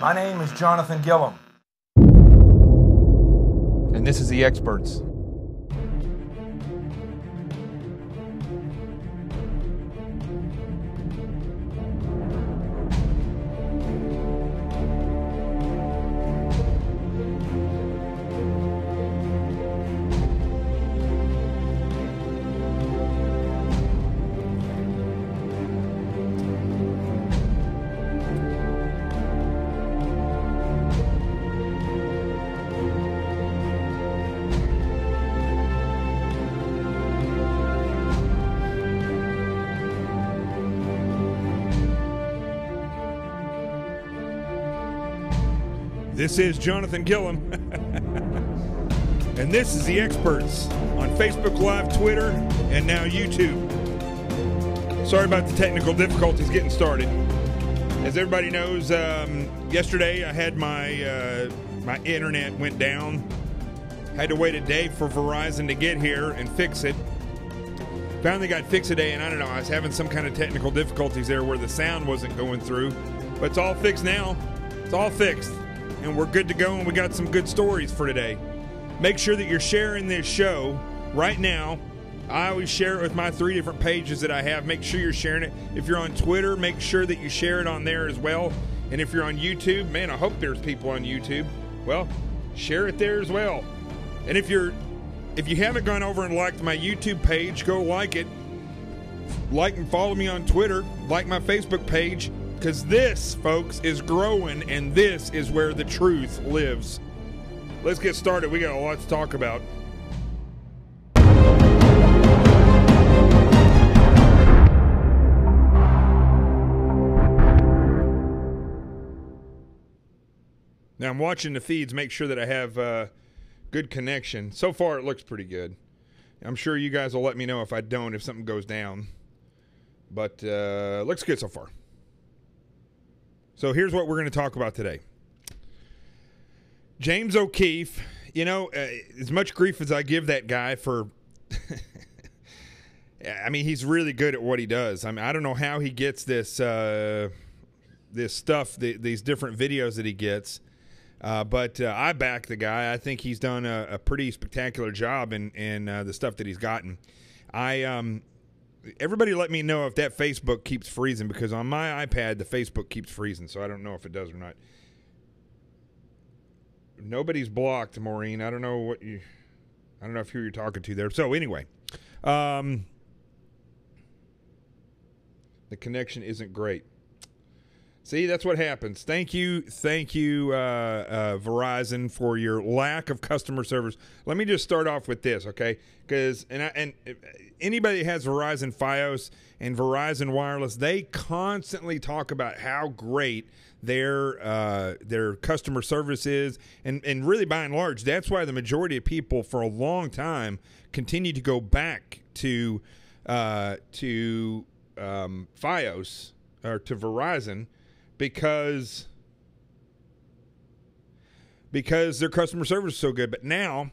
My name is Jonathan Gillum. And this is The Experts. This is Jonathan Gillum, and this is The Experts on Facebook Live, Twitter, and now YouTube. Sorry about the technical difficulties getting started. As everybody knows, yesterday I had my internet went down. Had to wait a day for Verizon to get here and fix it. Finally got fixed today, and I don't know, I was having some kind of technical difficulties there where the sound wasn't going through. But it's all fixed now. It's all fixed. And we're good to go, and we got some good stories for today. Make sure that you're sharing this show right now. I always share it with my 3 different pages that I have. Make sure you're sharing it. If you're on Twitter, make sure that you share it on there as well. And if you're on YouTube, man, I hope there's people on YouTube. Well, share it there as well. And if you haven't gone over and liked my YouTube page, go like it. Like and follow me on Twitter. Like my Facebook page. Because this, folks, is growing, and this is where the truth lives. Let's get started. We got a lot to talk about. Now, I'm watching the feeds, make sure that I have good connection. So far, it looks pretty good. I'm sure you guys will let me know if I don't, if something goes down. But looks good so far. So here's what we're going to talk about today. James O'Keefe, you know, as much grief as I give that guy for, I mean, he's really good at what he does. I mean, I don't know how he gets this stuff, these different videos that he gets, but I back the guy. I think he's done a pretty spectacular job in the stuff that he's gotten. Everybody let me know if that Facebook keeps freezing, because on my iPad, the Facebook keeps freezing, so I don't know if it does or not. Nobody's blocked, Maureen. I don't know if who you're talking to there. So anyway, the connection isn't great. See, that's what happens. Thank you, Verizon, for your lack of customer service. Let me just start off with this, okay? Because anybody that has Verizon Fios and Verizon Wireless, they constantly talk about how great their customer service is, and really by and large, that's why the majority of people for a long time continue to go back to Fios or to Verizon. Because their customer service is so good. But now,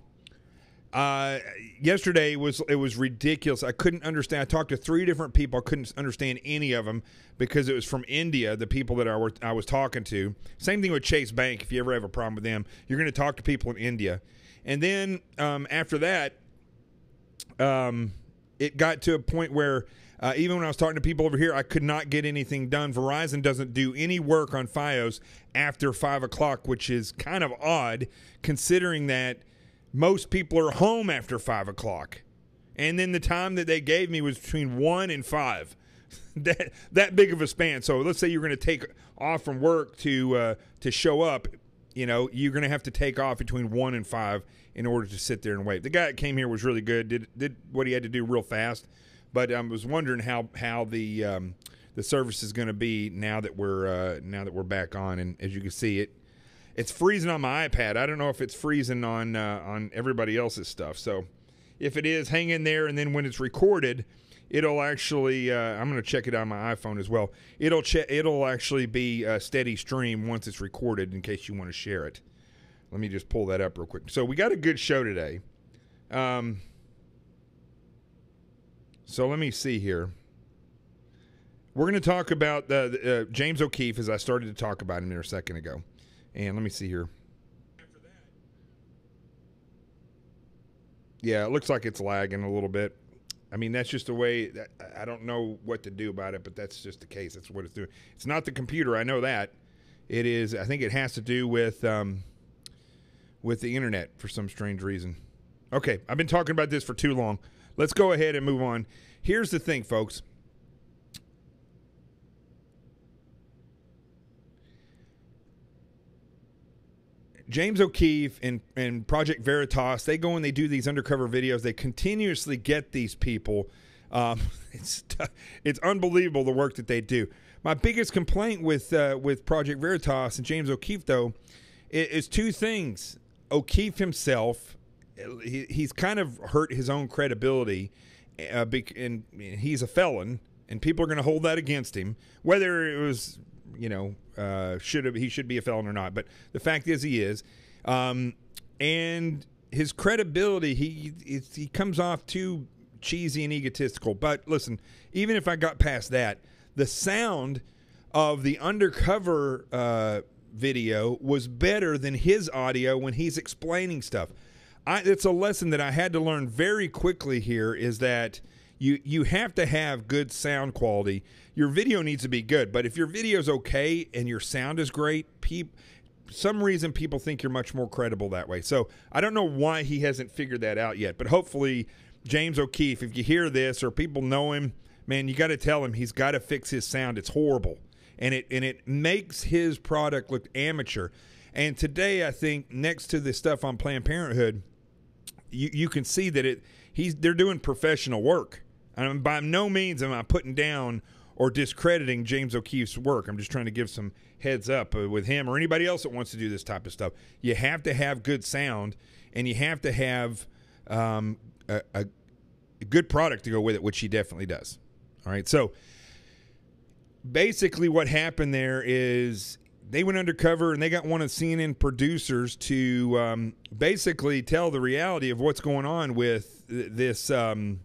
yesterday it was ridiculous. I couldn't understand. I talked to 3 different people. I couldn't understand any of them because it was from India, the people that I was talking to. Same thing with Chase Bank. If you ever have a problem with them, you're going to talk to people in India. And then after that, it got to a point where even when I was talking to people over here, I could not get anything done. Verizon doesn't do any work on Fios after 5 o'clock, which is kind of odd considering that most people are home after 5 o'clock. And then the time that they gave me was between 1 and 5. that big of a span. So let's say you're going to take off from work to show up. You know, you're going to have to take off between 1 and 5 in order to sit there and wait. The guy that came here was really good, did what he had to do real fast. But I was wondering how the service is going to be now that we're back on. And as you can see, it's freezing on my iPad. I don't know if it's freezing on everybody else's stuff. So if it is, hang in there. And then when it's recorded, it'll actually I'm going to check it on my iPhone as well. It'll actually be a steady stream once it's recorded in case you want to share it. Let me just pull that up real quick. So we got a good show today. So let me see here. We're going to talk about James O'Keefe, as I started to talk about him there a second ago. And let me see here. Yeah, it looks like it's lagging a little bit. I mean, that's just the way that I don't know what to do about it, but that's just the case. That's what it's doing. It's not the computer. I know that. It is. I think it has to do with the internet for some strange reason. Okay, I've been talking about this for too long. Let's go ahead and move on. Here's the thing, folks. James O'Keefe and Project Veritas, they go and they do these undercover videos. They continuously get these people. It's unbelievable the work that they do. My biggest complaint with Project Veritas and James O'Keefe, though, is two things. O'Keefe himself, he's kind of hurt his own credibility, and he's a felon, and people are going to hold that against him, whether it was, he should be a felon or not. But the fact is he is. And his credibility, he comes off too cheesy and egotistical. But listen, even if I got past that, the sound of the undercover video was better than his audio when he's explaining stuff. It's a lesson that I had to learn very quickly here, is that you have to have good sound quality. Your video needs to be good, but if your video's okay and your sound is great, some reason people think you're much more credible that way. So I don't know why he hasn't figured that out yet, but hopefully James O'Keefe, if you hear this or people know him, man, you got to tell him he's got to fix his sound. It's horrible, and it makes his product look amateur. And today, I think, next to the stuff on Planned Parenthood, you can see that they're doing professional work. And by no means am I putting down or discrediting James O'Keefe's work. I'm just trying to give some heads up with him or anybody else that wants to do this type of stuff. You have to have good sound, and you have to have a good product to go with it, which he definitely does. All right, so basically what happened there is they went undercover and they got one of CNN producers to basically tell the reality of what's going on with this the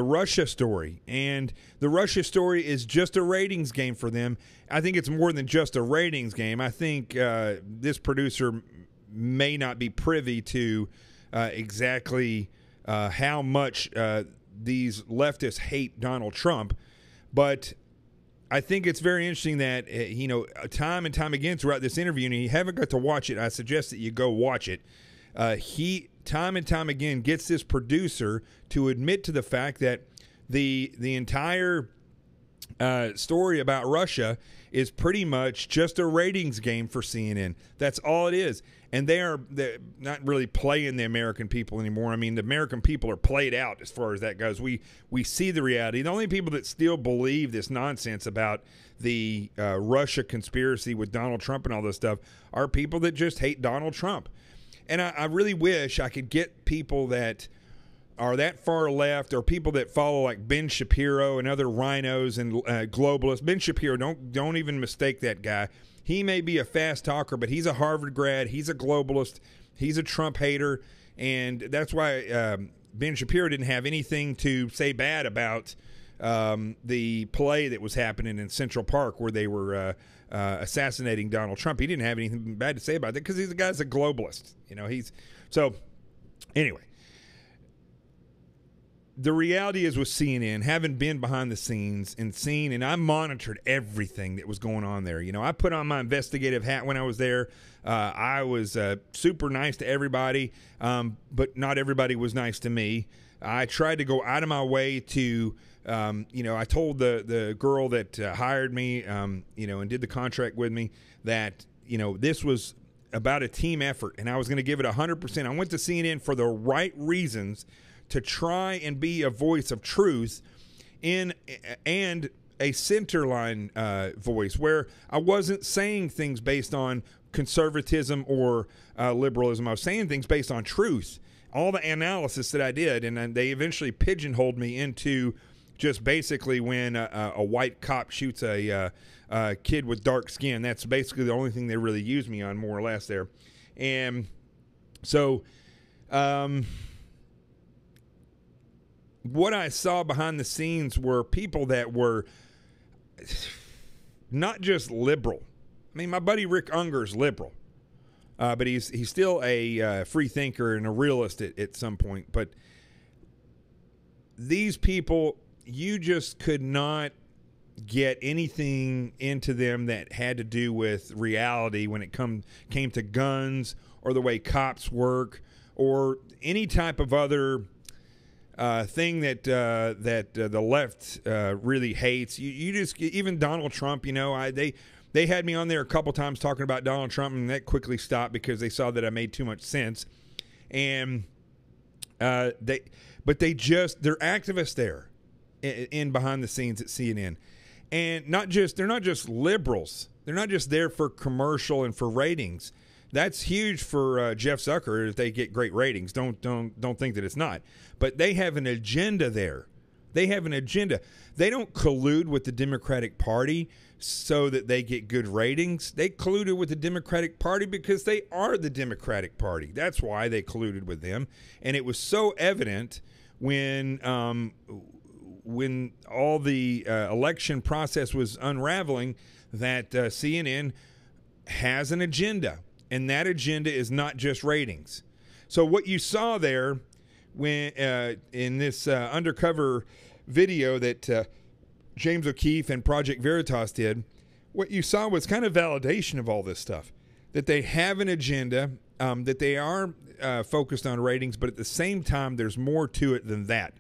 Russia story. And the Russia story is just a ratings game for them. I think it's more than just a ratings game. I think this producer may not be privy to exactly how much these leftists hate Donald Trump, but I think it's very interesting that, time and time again throughout this interview, and if you haven't got to watch it, I suggest that you go watch it. He, time and time again, gets this producer to admit to the fact that the entire story about Russia is pretty much just a ratings game for CNN. That's all it is. And they're not really playing the American people anymore. I mean, the American people are played out as far as that goes. We see the reality. The only people that still believe this nonsense about the Russia conspiracy with Donald Trump and all this stuff are people that just hate Donald Trump. And I really wish I could get people that are that far left, or people that follow like Ben Shapiro and other rhinos and globalists. Ben Shapiro, don't even mistake that guy. He may be a fast talker, but he's a Harvard grad. He's a globalist. He's a Trump hater. And that's why Ben Shapiro didn't have anything to say bad about the play that was happening in Central Park where they were assassinating Donald Trump. He didn't have anything bad to say about that because the guy's a globalist. Anyway. The reality is with CNN, having been behind the scenes and seen, and I monitored everything that was going on there. I put on my investigative hat when I was there. I was super nice to everybody, but not everybody was nice to me. I tried to go out of my way to, I told the girl that hired me, and did the contract with me that, this was about a team effort, and I was going to give it 100%. I went to CNN for the right reasons, to try and be a voice of truth and a centerline voice, where I wasn't saying things based on conservatism or liberalism. I was saying things based on truth. All the analysis that I did, and they eventually pigeonholed me into just basically when a white cop shoots a kid with dark skin. That's basically the only thing they really used me on, more or less, there. And so what I saw behind the scenes were people that were not just liberal. I mean, my buddy Rick Unger's liberal, but he's still a free thinker and a realist at some point. But these people, you just could not get anything into them that had to do with reality when it came to guns or the way cops work or any type of other thing that the left really hates. You just, even Donald Trump, they had me on there a couple times talking about Donald Trump, and that quickly stopped because they saw that I made too much sense. And they're activists there in behind the scenes at CNN. And they're not just liberals. They're not just there for commercial and for ratings. That's huge for Jeff Zucker if they get great ratings. Don't think that it's not. But they have an agenda there. They have an agenda. They don't collude with the Democratic Party so that they get good ratings. They colluded with the Democratic Party because they are the Democratic Party. That's why they colluded with them. And it was so evident when all the election process was unraveling that CNN has an agenda. And that agenda is not just ratings. So what you saw there when in this undercover video that James O'Keefe and Project Veritas did, what you saw was kind of validation of all this stuff. That they have an agenda, that they are focused on ratings, but at the same time, there's more to it than that.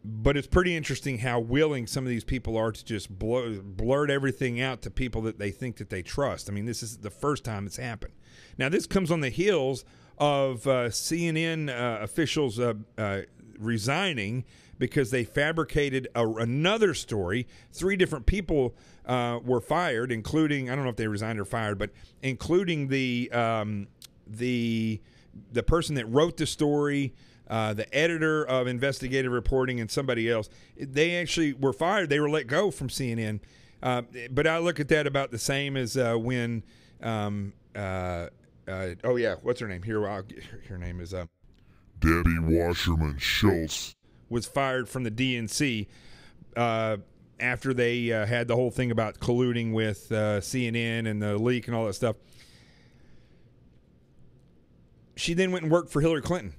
But it's pretty interesting how willing some of these people are to just blurt everything out to people that they think that they trust. I mean, this is the first time it's happened. Now, this comes on the heels of CNN officials resigning because they fabricated another story. 3 different people were fired, including, I don't know if they resigned or fired, but including the person that wrote the story, the editor of investigative reporting, and somebody else. They actually were fired. They were let go from CNN. But I look at that about the same as when, what's her name? Her name is Debbie Wasserman Schultz. Was fired from the DNC after they had the whole thing about colluding with CNN and the leak and all that stuff. She then went and worked for Hillary Clinton.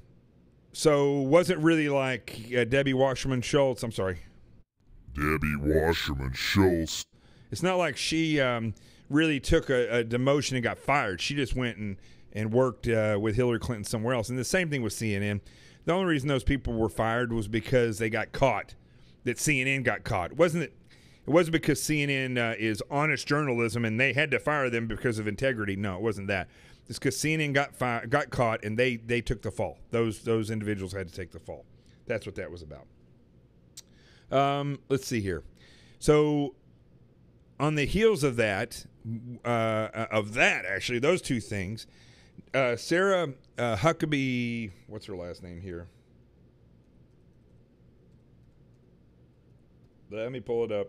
So wasn't really like Debbie Wasserman Schultz. I'm sorry. Debbie Wasserman Schultz. It's not like she really took a demotion and got fired. She just went and worked with Hillary Clinton somewhere else. And the same thing with CNN. The only reason those people were fired was because they got caught, that CNN got caught. It wasn't because CNN is honest journalism and they had to fire them because of integrity. No, it wasn't that. It's because CNN got caught and they took the fall. Those individuals had to take the fall. That's what that was about. Let's see here. So on the heels of that, actually, those 2 things, Sarah Huckabee, what's her last name here? Let me pull it up.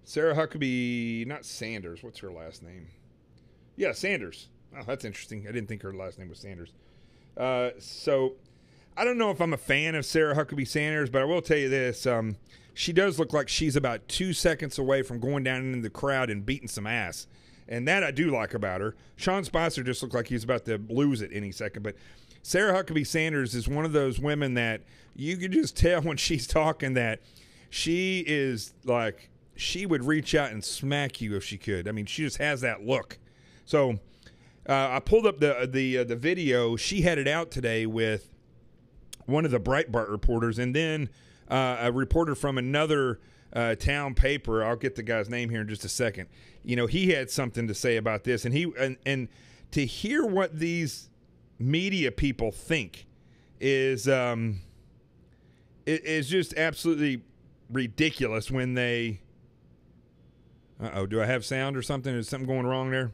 Sarah Huckabee, not Sanders. What's her last name? Yeah, Sanders. Oh, that's interesting. I didn't think her last name was Sanders. So I don't know if I'm a fan of Sarah Huckabee Sanders, but I will tell you this. She does look like she's about 2 seconds away from going down into the crowd and beating some ass. And that I do like about her. Sean Spicer just looked like he was about to lose it any second. But Sarah Huckabee Sanders is one of those women that you can just tell when she's talking that she is like, she would reach out and smack you if she could. I mean, she just has that look. So I pulled up the video. She had it out today with one of the Breitbart reporters, and then a reporter from another town paper. I'll get the guy's name here in just a second. He had something to say about this, and to hear what these media people think is just absolutely ridiculous when they. Do I have sound or something? Is something going wrong there?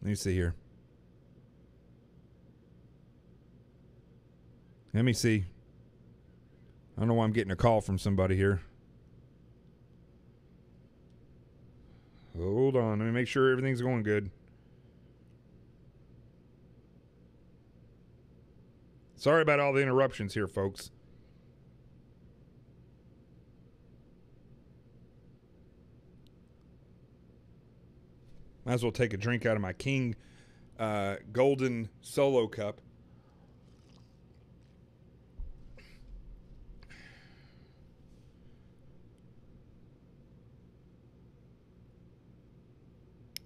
Let me see here. Let me see. I don't know why I'm getting a call from somebody here. Hold on. Let me make sure everything's going good. Sorry about all the interruptions here, folks. Might as well take a drink out of my King Golden Solo cup.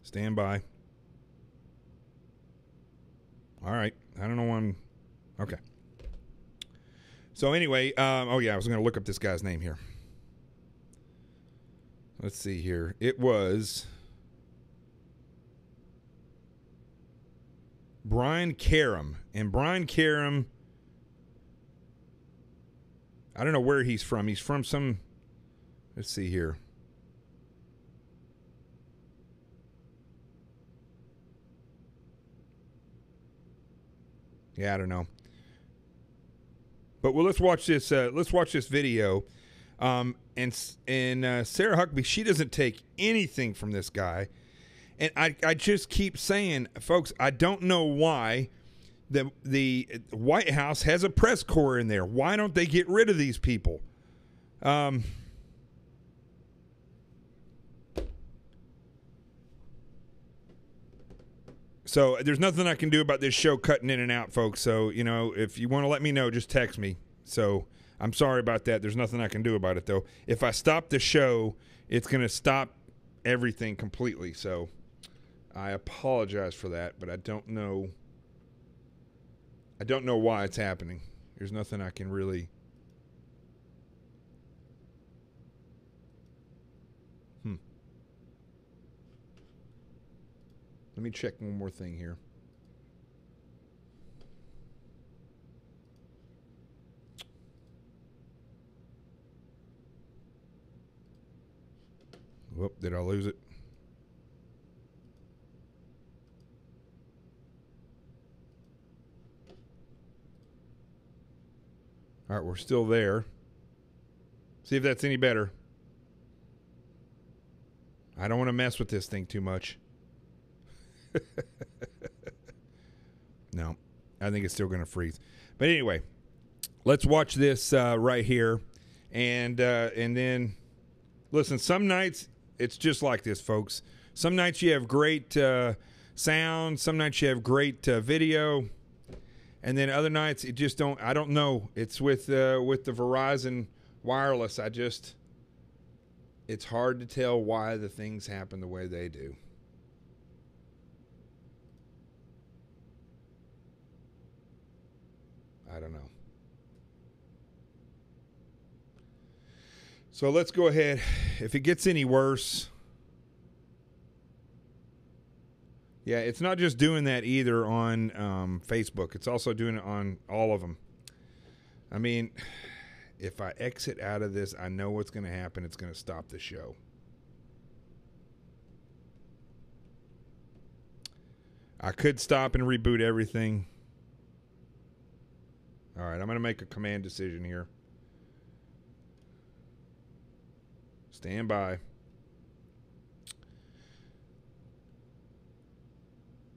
Stand by. All right. I don't know when. Okay. So anyway, oh yeah, I was going to look up this guy's name here. Let's see here. It was Brian Karam. And Brian Karam, I don't know where he's from. He's from some, let's see here. Yeah, I don't know. But well, let's watch this. Let's watch this video. And Sarah Huckabee, she doesn't take anything from this guy. And I just keep saying, folks, I don't know why the White House has a press corps in there. Why don't they get rid of these people? So there's nothing I can do about this show cutting in and out, folks. So, you know, if you want to let me know, just text me. So I'm sorry about that. There's nothing I can do about it, though. If I stop the show, it's going to stop everything completely. So I apologize for that, but I don't know why it's happening. There's nothing I can really. Let me check one more thing here. Whoop, did I lose it? All right, we're still there. See if that's any better. I don't want to mess with this thing too much. No, I think it's still going to freeze. But anyway, let's watch this right here, and then listen. Some nights it's just like this, folks. Some nights you have great sound. Some nights you have great video, and then other nights it just don't. I don't know. It's with the Verizon wireless. It's hard to tell why the things happen the way they do. I don't know. So let's go ahead. If it gets any worse, yeah, it's not just doing that either on Facebook. It's also doing it on all of them. I mean, if I exit out of this, I know what's going to happen. It's going to stop the show. I could stop and reboot everything. All right, I'm going to make a command decision here. Stand by.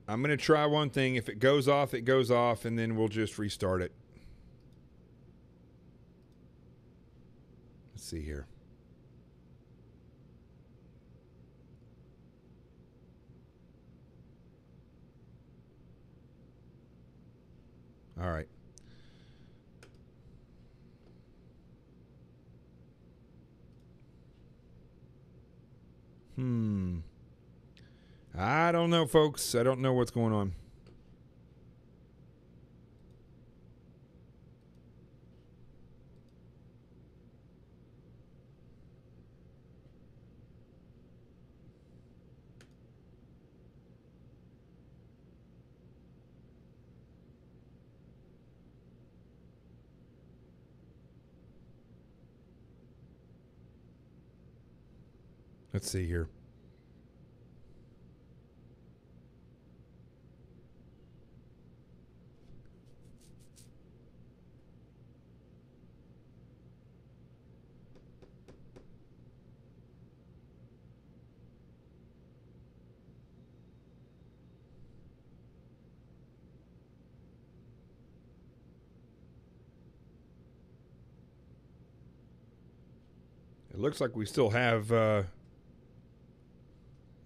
I'm going to try one thing. If it goes off, it goes off, and then we'll just restart it. Let's see here. All right. I don't know, folks. I don't know what's going on. Let's see here. It looks like we still have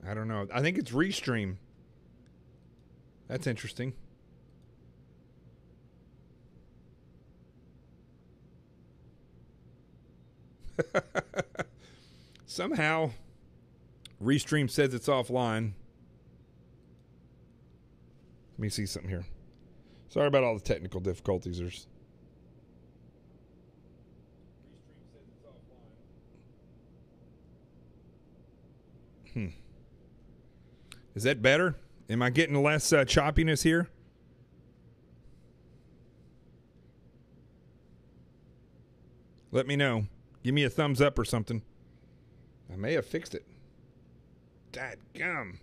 I don't know. I think it's Restream. That's interesting. Somehow, Restream says it's offline. Let me see something here. Sorry about all the technical difficulties. Restream says it's offline. Is that better? Am I getting less choppiness here? Let me know. Give me a thumbs up or something. I may have fixed it. Dadgum.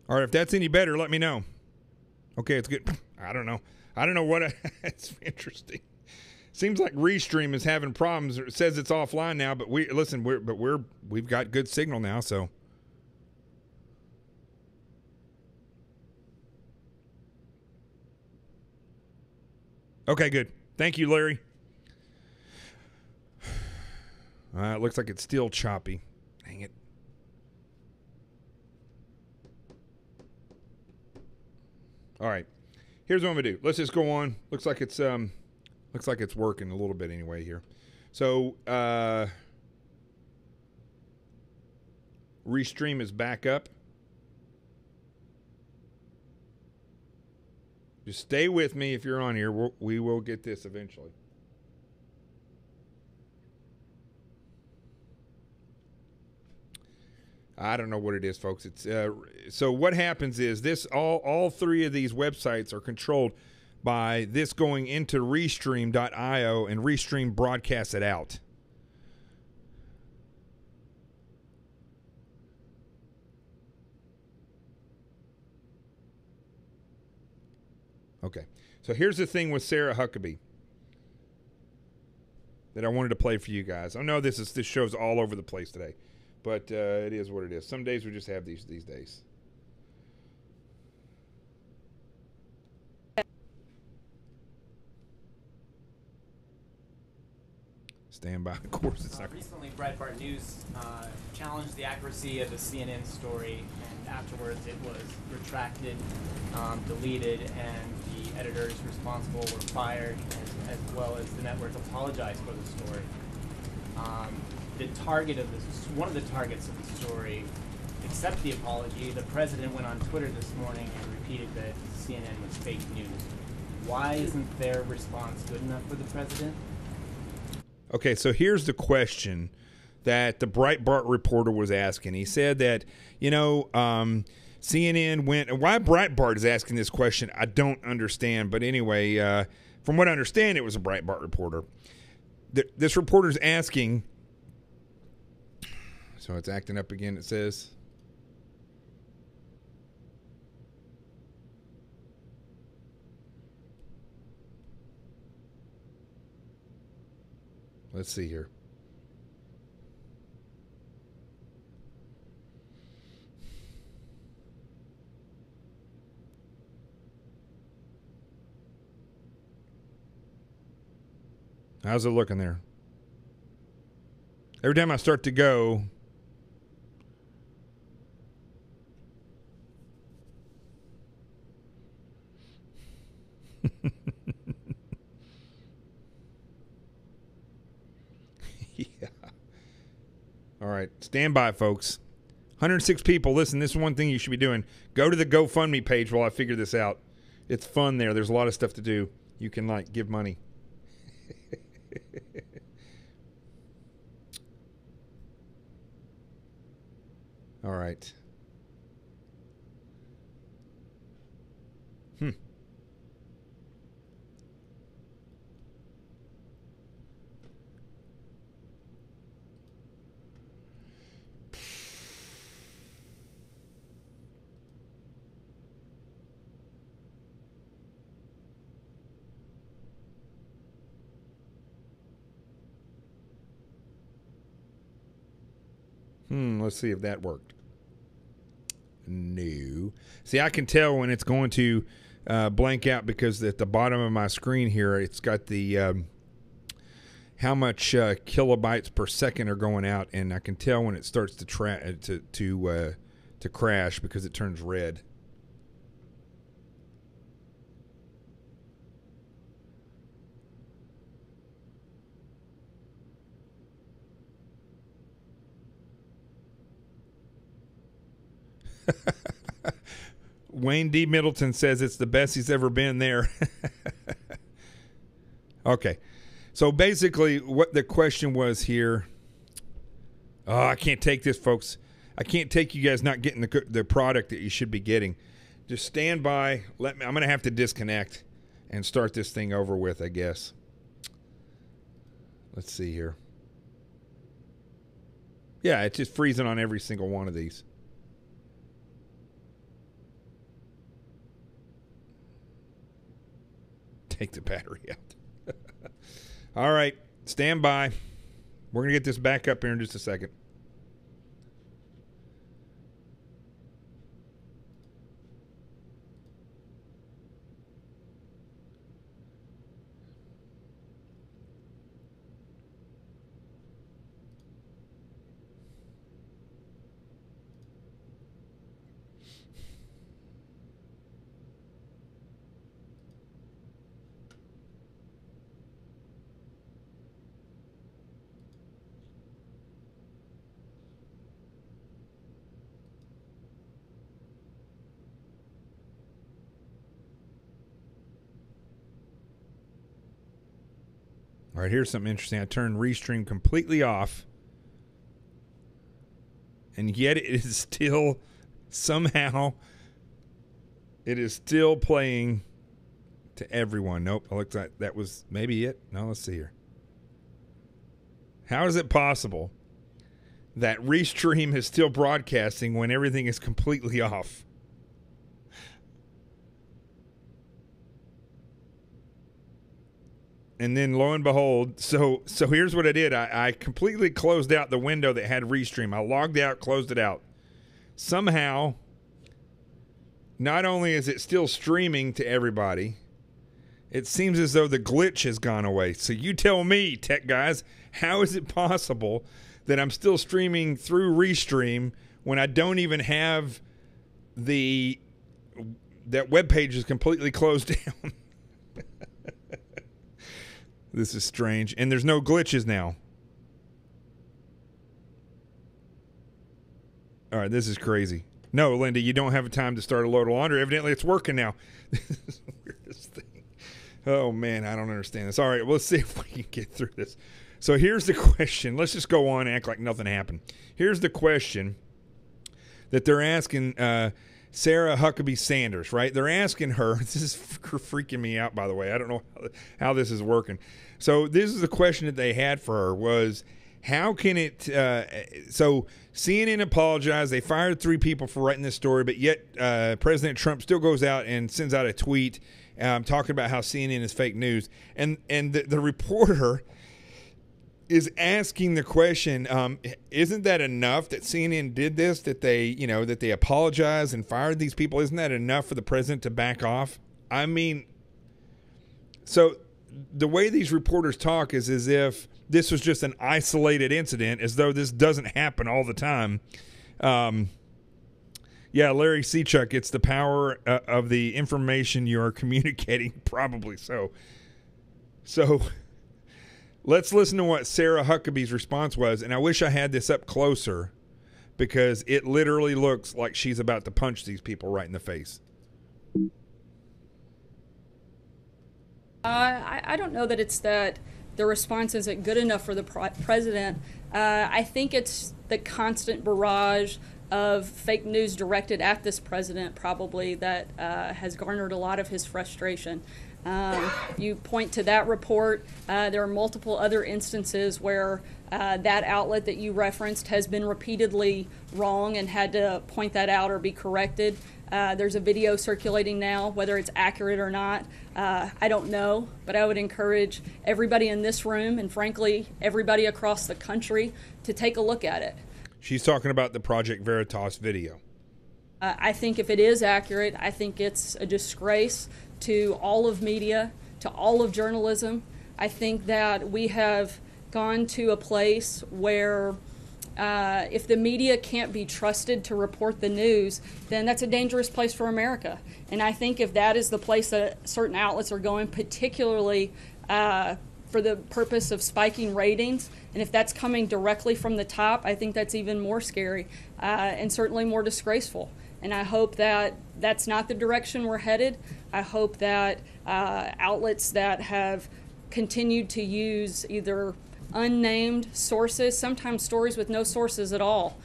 All right, if that's any better, let me know. Okay, it's good. I don't know. I don't know what. It's interesting. Seems like Restream is having problems. It says it's offline now, but we've got good signal now, so. Okay, good. Thank you, Larry. It looks like it's still choppy. Dang it. All right. Here's what I'm gonna do. Let's just go on. Looks like it's working a little bit anyway here. So Restream is back up. Just stay with me if you're on here. We will get this eventually. I don't know what it is, folks. It's so what happens is this all three of these websites are controlled by this going into Restream.io, and Restream broadcasts it out. Okay, so here's the thing with Sarah Huckabee that I wanted to play for you guys. I know this show's all over the place today, but it is what it is. Some days we just have these days. Stand by. Of course, it's not. Recently, Breitbart News challenged the accuracy of the CNN story, and afterwards it was retracted, deleted, and the editors responsible were fired, as well as the network apologized for the story. One of the targets of the story, accepted the apology. The president went on Twitter this morning and repeated that CNN was fake news. Why isn't their response good enough for the president? Okay, so here's the question that the Breitbart reporter was asking. He said that, CNN went, why Breitbart is asking this question, I don't understand. But anyway, from what I understand, it was a Breitbart reporter. This reporter's asking, so it's acting up again, it says. Let's see here. How's it looking there? Every time I start to go, yeah. All right. Stand by, folks. 106 people. Listen, this is one thing you should be doing. Go to the GoFundMe page while I figure this out. It's fun there. There's a lot of stuff to do. You can, give money. All right. Let's see if that worked. No. See, I can tell when it's going to blank out because at the bottom of my screen here, it's got the how much kilobytes per second are going out, and I can tell when it starts to crash because it turns red. Wayne D. Middleton says it's the best he's ever been there. Okay. So basically what the question was here. Oh, I can't take this, folks. I can't take you guys not getting the product that you should be getting. Just stand by. I'm going to have to disconnect and start this thing over with, I guess. Let's see here. Yeah, it's just freezing on every single one of these. Take the battery out. All right, stand by. We're going to get this back up here in just a second. All right, here's something interesting. I turned Restream completely off, and yet it is still, somehow, it is still playing to everyone. Nope, it looks like that was maybe it. No, let's see here. How is it possible that Restream is still broadcasting when everything is completely off? And then lo and behold, so here's what I did. I completely closed out the window that had Restream. I logged out, closed it out. Somehow, not only is it still streaming to everybody, it seems as though the glitch has gone away. So you tell me, tech guys, how is it possible that I'm still streaming through Restream when I don't even have that web page is completely closed down? This is strange. And there's no glitches now. All right, this is crazy. No, Linda, you don't have time to start a load of laundry. Evidently, it's working now. This is the weirdest thing. Oh, man, I don't understand this. All right, well, let's see if we can get through this. So here's the question. Let's just go on and act like nothing happened. Here's the question that they're asking Sarah Huckabee Sanders, right? They're asking her. This is freaking me out, by the way. I don't know how this is working. So this is the question that they had for her was, how can it so CNN apologized. They fired 3 people for writing this story, but yet President Trump still goes out and sends out a tweet talking about how CNN is fake news. And the reporter is asking the question, isn't that enough that CNN did this, that they apologized and fired these people? Isn't that enough for the president to back off? I mean, so the way these reporters talk is as if this was just an isolated incident, as though this doesn't happen all the time. Yeah, Larry Seachuck, it's the power of the information you are communicating. Probably so. So let's listen to what Sarah Huckabee's response was. And I wish I had this up closer because it literally looks like she's about to punch these people right in the face. I don't know that it's that the response isn't good enough for the president. I think it's the constant barrage of fake news directed at this president probably that has garnered a lot of his frustration. You point to that report. There are multiple other instances where that outlet that you referenced has been repeatedly wrong and had to point that out or be corrected. There's a video circulating now, whether it's accurate or not, I don't know, but I would encourage everybody in this room and frankly everybody across the country to take a look at it. She's talking about the Project Veritas video. I think if it is accurate, I think it's a disgrace to all of media, to all of journalism. I think that we have gone to a place where if the media can't be trusted to report the news, then that's a dangerous place for America. And I think if that is the place that certain outlets are going, particularly for the purpose of spiking ratings, and if that's coming directly from the top, I think that's even more scary and certainly more disgraceful. And I hope that that's not the direction we're headed. I hope that outlets that have continued to use either unnamed sources, sometimes stories with no sources at all.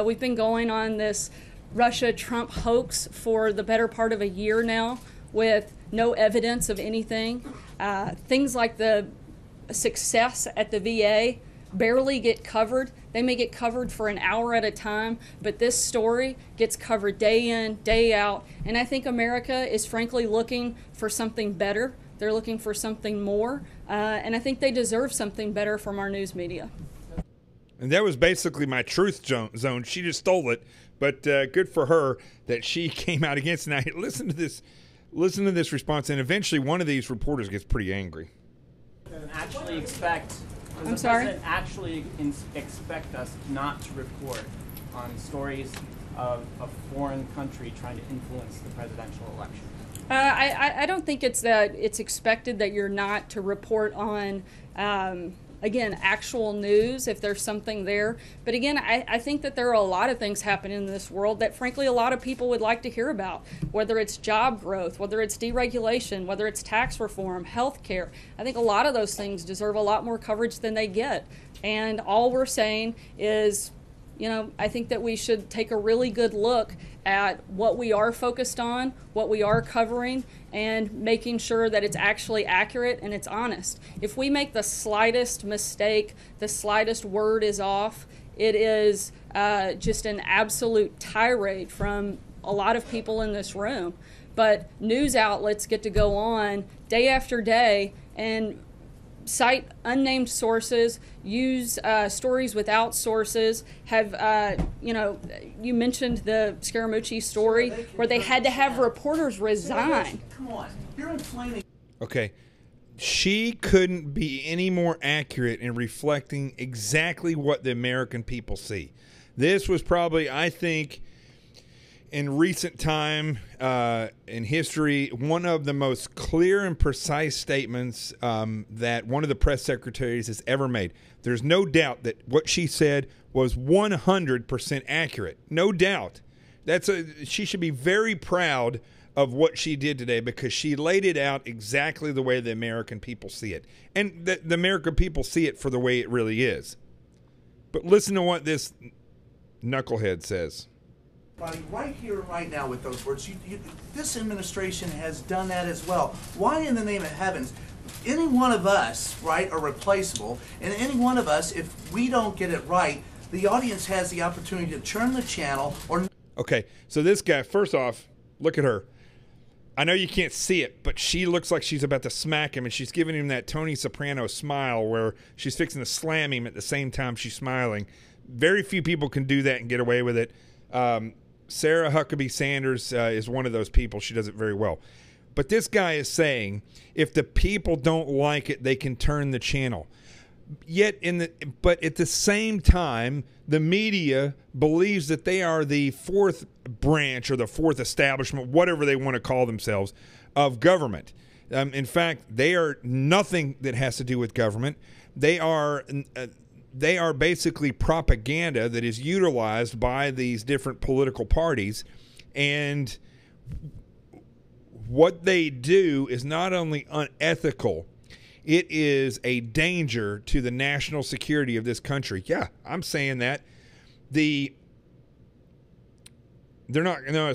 We've been going on this Russia-Trump hoax for the better part of a year now with no evidence of anything. Things like the success at the VA barely get covered. They may get covered for an hour at a time, but this story gets covered day in, day out. And I think America is frankly looking for something better. They're looking for something more. And I think they deserve something better from our news media. And that was basically my truth zone. She just stole it, but good for her that she came out against it. Now, listen to this response, and eventually one of these reporters gets pretty angry. Actually expect. I'm sorry? Does the president actually expect us not to report on stories of a foreign country trying to influence the presidential election? I don't think it's that it's expected that you're not to report on, again, actual news if there's something there. But again, I think that there are a lot of things happening in this world that frankly a lot of people would like to hear about, whether it's job growth, whether it's deregulation, whether it's tax reform, health care. I think a lot of those things deserve a lot more coverage than they get. And all we're saying is, you know, I think that we should take a really good look at what we are focused on, what we are covering, and making sure that it's actually accurate and it's honest. If we make the slightest mistake, the slightest word is off, it is just an absolute tirade from a lot of people in this room. But news outlets get to go on day after day and cite unnamed sources, use stories without sources, have, you know, you mentioned the Scaramucci story where they had to have reporters resign. Come on, you're inflaming. Okay, she couldn't be any more accurate in reflecting exactly what the American people see. This was probably, I think, in recent time, in history, one of the most clear and precise statements that one of the press secretaries has ever made. There's no doubt that what she said was 100% accurate. No doubt. She should be very proud of what she did today because she laid it out exactly the way the American people see it. And the American people see it for the way it really is. But listen to what this knucklehead says. Right here, right now, with those words, this administration has done that as well. Why, in the name of heavens, any one of us, right, are replaceable, and any one of us, if we don't get it right, the audience has the opportunity to turn the channel or. Okay, so this guy, first off, look at her. I know you can't see it, but she looks like she's about to smack him, and she's giving him that Tony Soprano smile where she's fixing to slam him at the same time she's smiling. Very few people can do that and get away with it. Sarah Huckabee Sanders is one of those people. She does it very well. But this guy is saying if the people don't like it, they can turn the channel. But at the same time, the media believes that they are the fourth branch or the fourth establishment, whatever they want to call themselves, of government. In fact, they are nothing that has to do with government. They are basically propaganda that is utilized by these different political parties. And what they do is not only unethical, it is a danger to the national security of this country. Yeah, I'm saying that. It's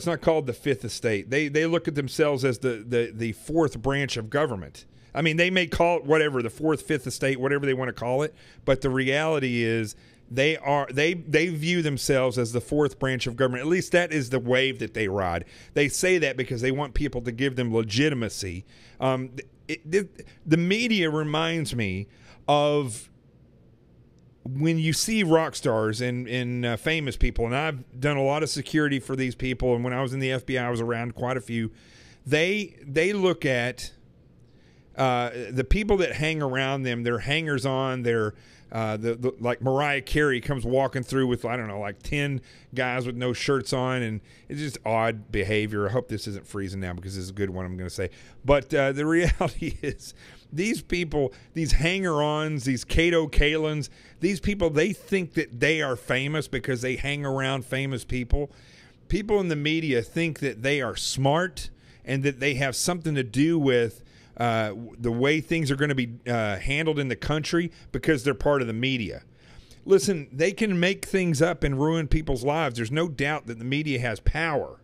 not called the fifth estate. They look at themselves as the fourth branch of government. I mean, they may call it whatever, the fourth, fifth estate, whatever they want to call it, but the reality is they view themselves as the fourth branch of government. At least that is the wave that they ride. They say that because they want people to give them legitimacy. The media reminds me of when you see rock stars and famous people, and I've done a lot of security for these people, and when I was in the FBI, I was around quite a few. They look at the people that hang around them. They're hangers on. They're like Mariah Carey comes walking through with, I don't know, like 10 guys with no shirts on, and it's just odd behavior. I hope this isn't freezing now because this is a good one I'm going to say. But the reality is, these people, these hanger-ons, these Cato Kalins, these people, they think that they are famous because they hang around famous people. People in the media think that they are smart and that they have something to do with the way things are going to be handled in the country because they're part of the media. Listen, they can make things up and ruin people's lives. There's no doubt that the media has power,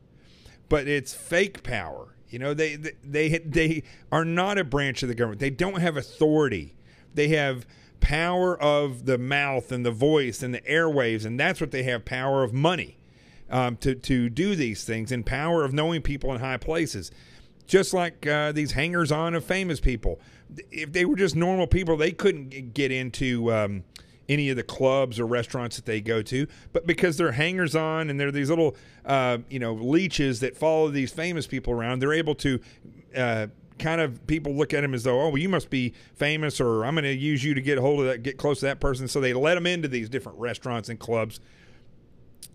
but it's fake power. You know, they are not a branch of the government. They don't have authority. They have power of the mouth and the voice and the airwaves, and that's what they have, power of money to do these things, and power of knowing people in high places. Just like these hangers-on of famous people. If they were just normal people, they couldn't get into any of the clubs or restaurants that they go to. But because they're hangers-on and they're these little, leeches that follow these famous people around, they're able to kind of, people look at them as though, oh, well, you must be famous, or I'm going to use you to get a hold of that, get close to that person. So they let them into these different restaurants and clubs.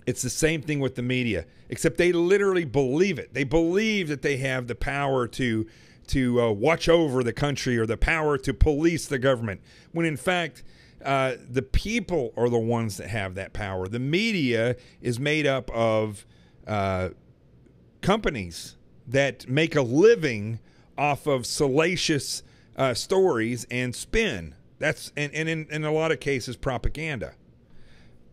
It's the same thing with the media, except they literally believe it. They believe that they have the power to watch over the country, or the power to police the government, when in fact the people are the ones that have that power. The media is made up of companies that make a living off of salacious stories and spin. That's and in a lot of cases propaganda.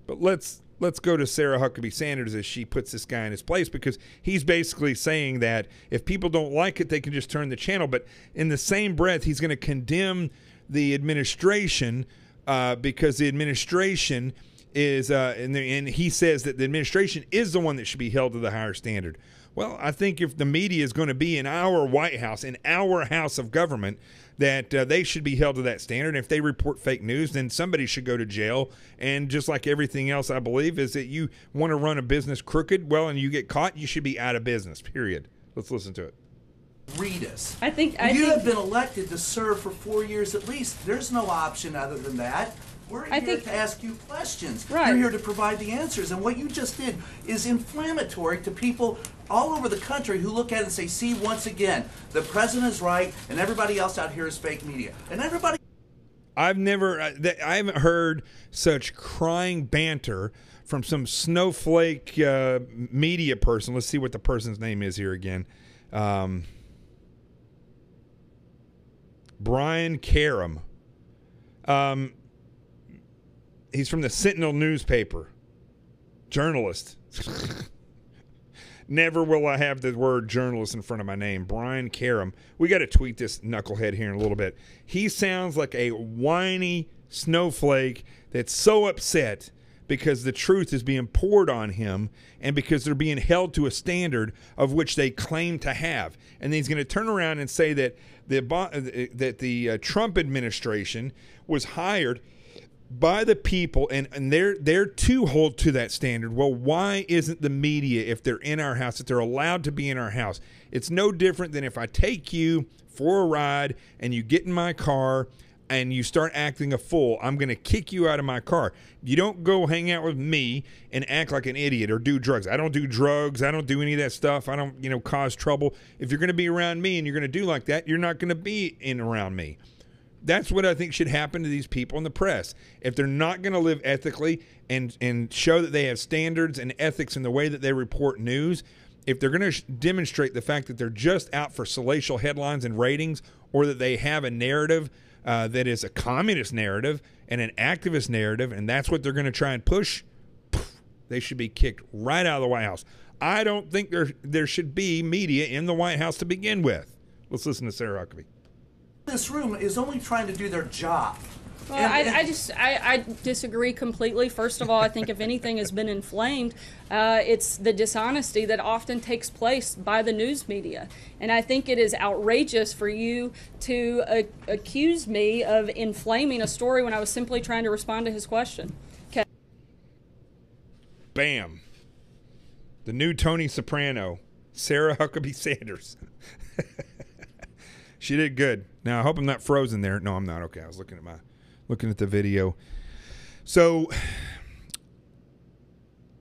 But let's go to Sarah Huckabee Sanders as she puts this guy in his place, because he's basically saying that if people don't like it, they can just turn the channel. But in the same breath, he's going to condemn the administration because the administration is, and he says that the administration is the one that should be held to the higher standard. Well, I think if the media is going to be in our White House, in our house of government, that they should be held to that standard. If they report fake news, then somebody should go to jail. And just like everything else, I believe, is that you want to run a business crooked, well, and you get caught, you should be out of business, period. Let's listen to it. Read us. I think you have been elected to serve for 4 years at least. There's no option other than that. We're here to ask you questions. Right. You're here to provide the answers. And what you just did is inflammatory to people all over the country who look at it and say, see, once again, the president's right and everybody else out here is fake media. And everybody... I haven't heard such crying banter from some snowflake media person. Let's see what the person's name is here again. Brian Karam. He's from the Sentinel newspaper. Journalist. Never will I have the word journalist in front of my name. Brian Karam. We got to tweet this knucklehead here in a little bit. He sounds like a whiny snowflake that's so upset because the truth is being poured on him and because they're being held to a standard of which they claim to have. And then he's going to turn around and say that the Trump administration was hired by the people, and they're to hold to that standard. Well, why isn't the media, if they're in our house, if they're allowed to be in our house? It's no different than if I take you for a ride and you get in my car and you start acting a fool. I'm going to kick you out of my car. You don't go hang out with me and act like an idiot or do drugs. I don't do drugs. I don't do any of that stuff. I don't, cause trouble. If you're going to be around me and you're going to do like that, you're not going to be in around me. That's what I think should happen to these people in the press. If they're not going to live ethically and show that they have standards and ethics in the way that they report news, if they're going to demonstrate the fact that they're just out for salacious headlines and ratings, or that they have a narrative that is a communist narrative and an activist narrative, and that's what they're going to try and push, they should be kicked right out of the White House. I don't think there should be media in the White House to begin with. Let's listen to Sarah Huckabee. This room is only trying to do their job. Well, I disagree completely. First of all, I think if anything has been inflamed, it's the dishonesty that often takes place by the news media. And I think it is outrageous for you to accuse me of inflaming a story when I was simply trying to respond to his question. Okay. Bam. The new Tony Soprano, Sarah Huckabee Sanders. She did good. Now I hope I'm not frozen there. No, I'm not. Okay, I was looking at the video. So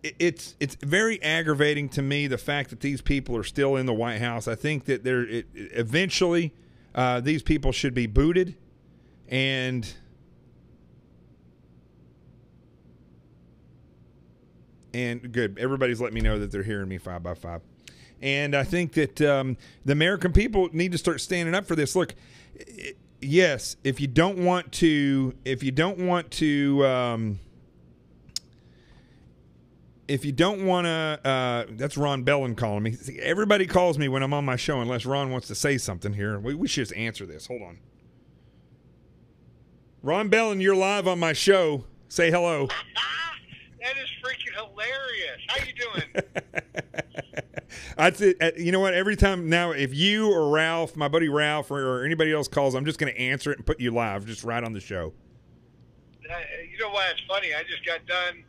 it's very aggravating to me, the fact that these people are still in the White House. I think that eventually these people should be booted, and good. Everybody's let me know that they're hearing me 5x5. And I think that the American people need to start standing up for this. Look, yes, if you don't want to, that's Ron Bellin calling me. See, everybody calls me when I'm on my show unless Ron wants to say something here. We should just answer this. Hold on. Ron Bellin, you're live on my show. Say hello. That is freaking hilarious. How you doing? That's it. You know what? Every time now, if you or Ralph, my buddy Ralph, or anybody else calls, I'm just going to answer it and put you live, just right on the show. You know why it's funny? I just got done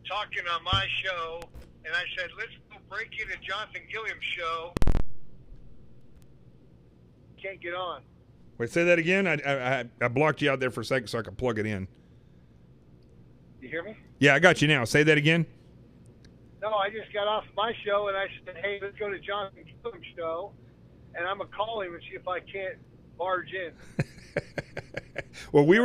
talking on my show, and I said, let's go break into Jonathan Gilliam's show. Can't get on. Wait, say that again? I blocked you out there for a second so I could plug it in. You hear me? Yeah, I got you now. Say that again. No, I just got off my show, and I said, hey, let's go to Jonathan Gilliam's show, and I'm going to call him and see if I can't barge in. Well, we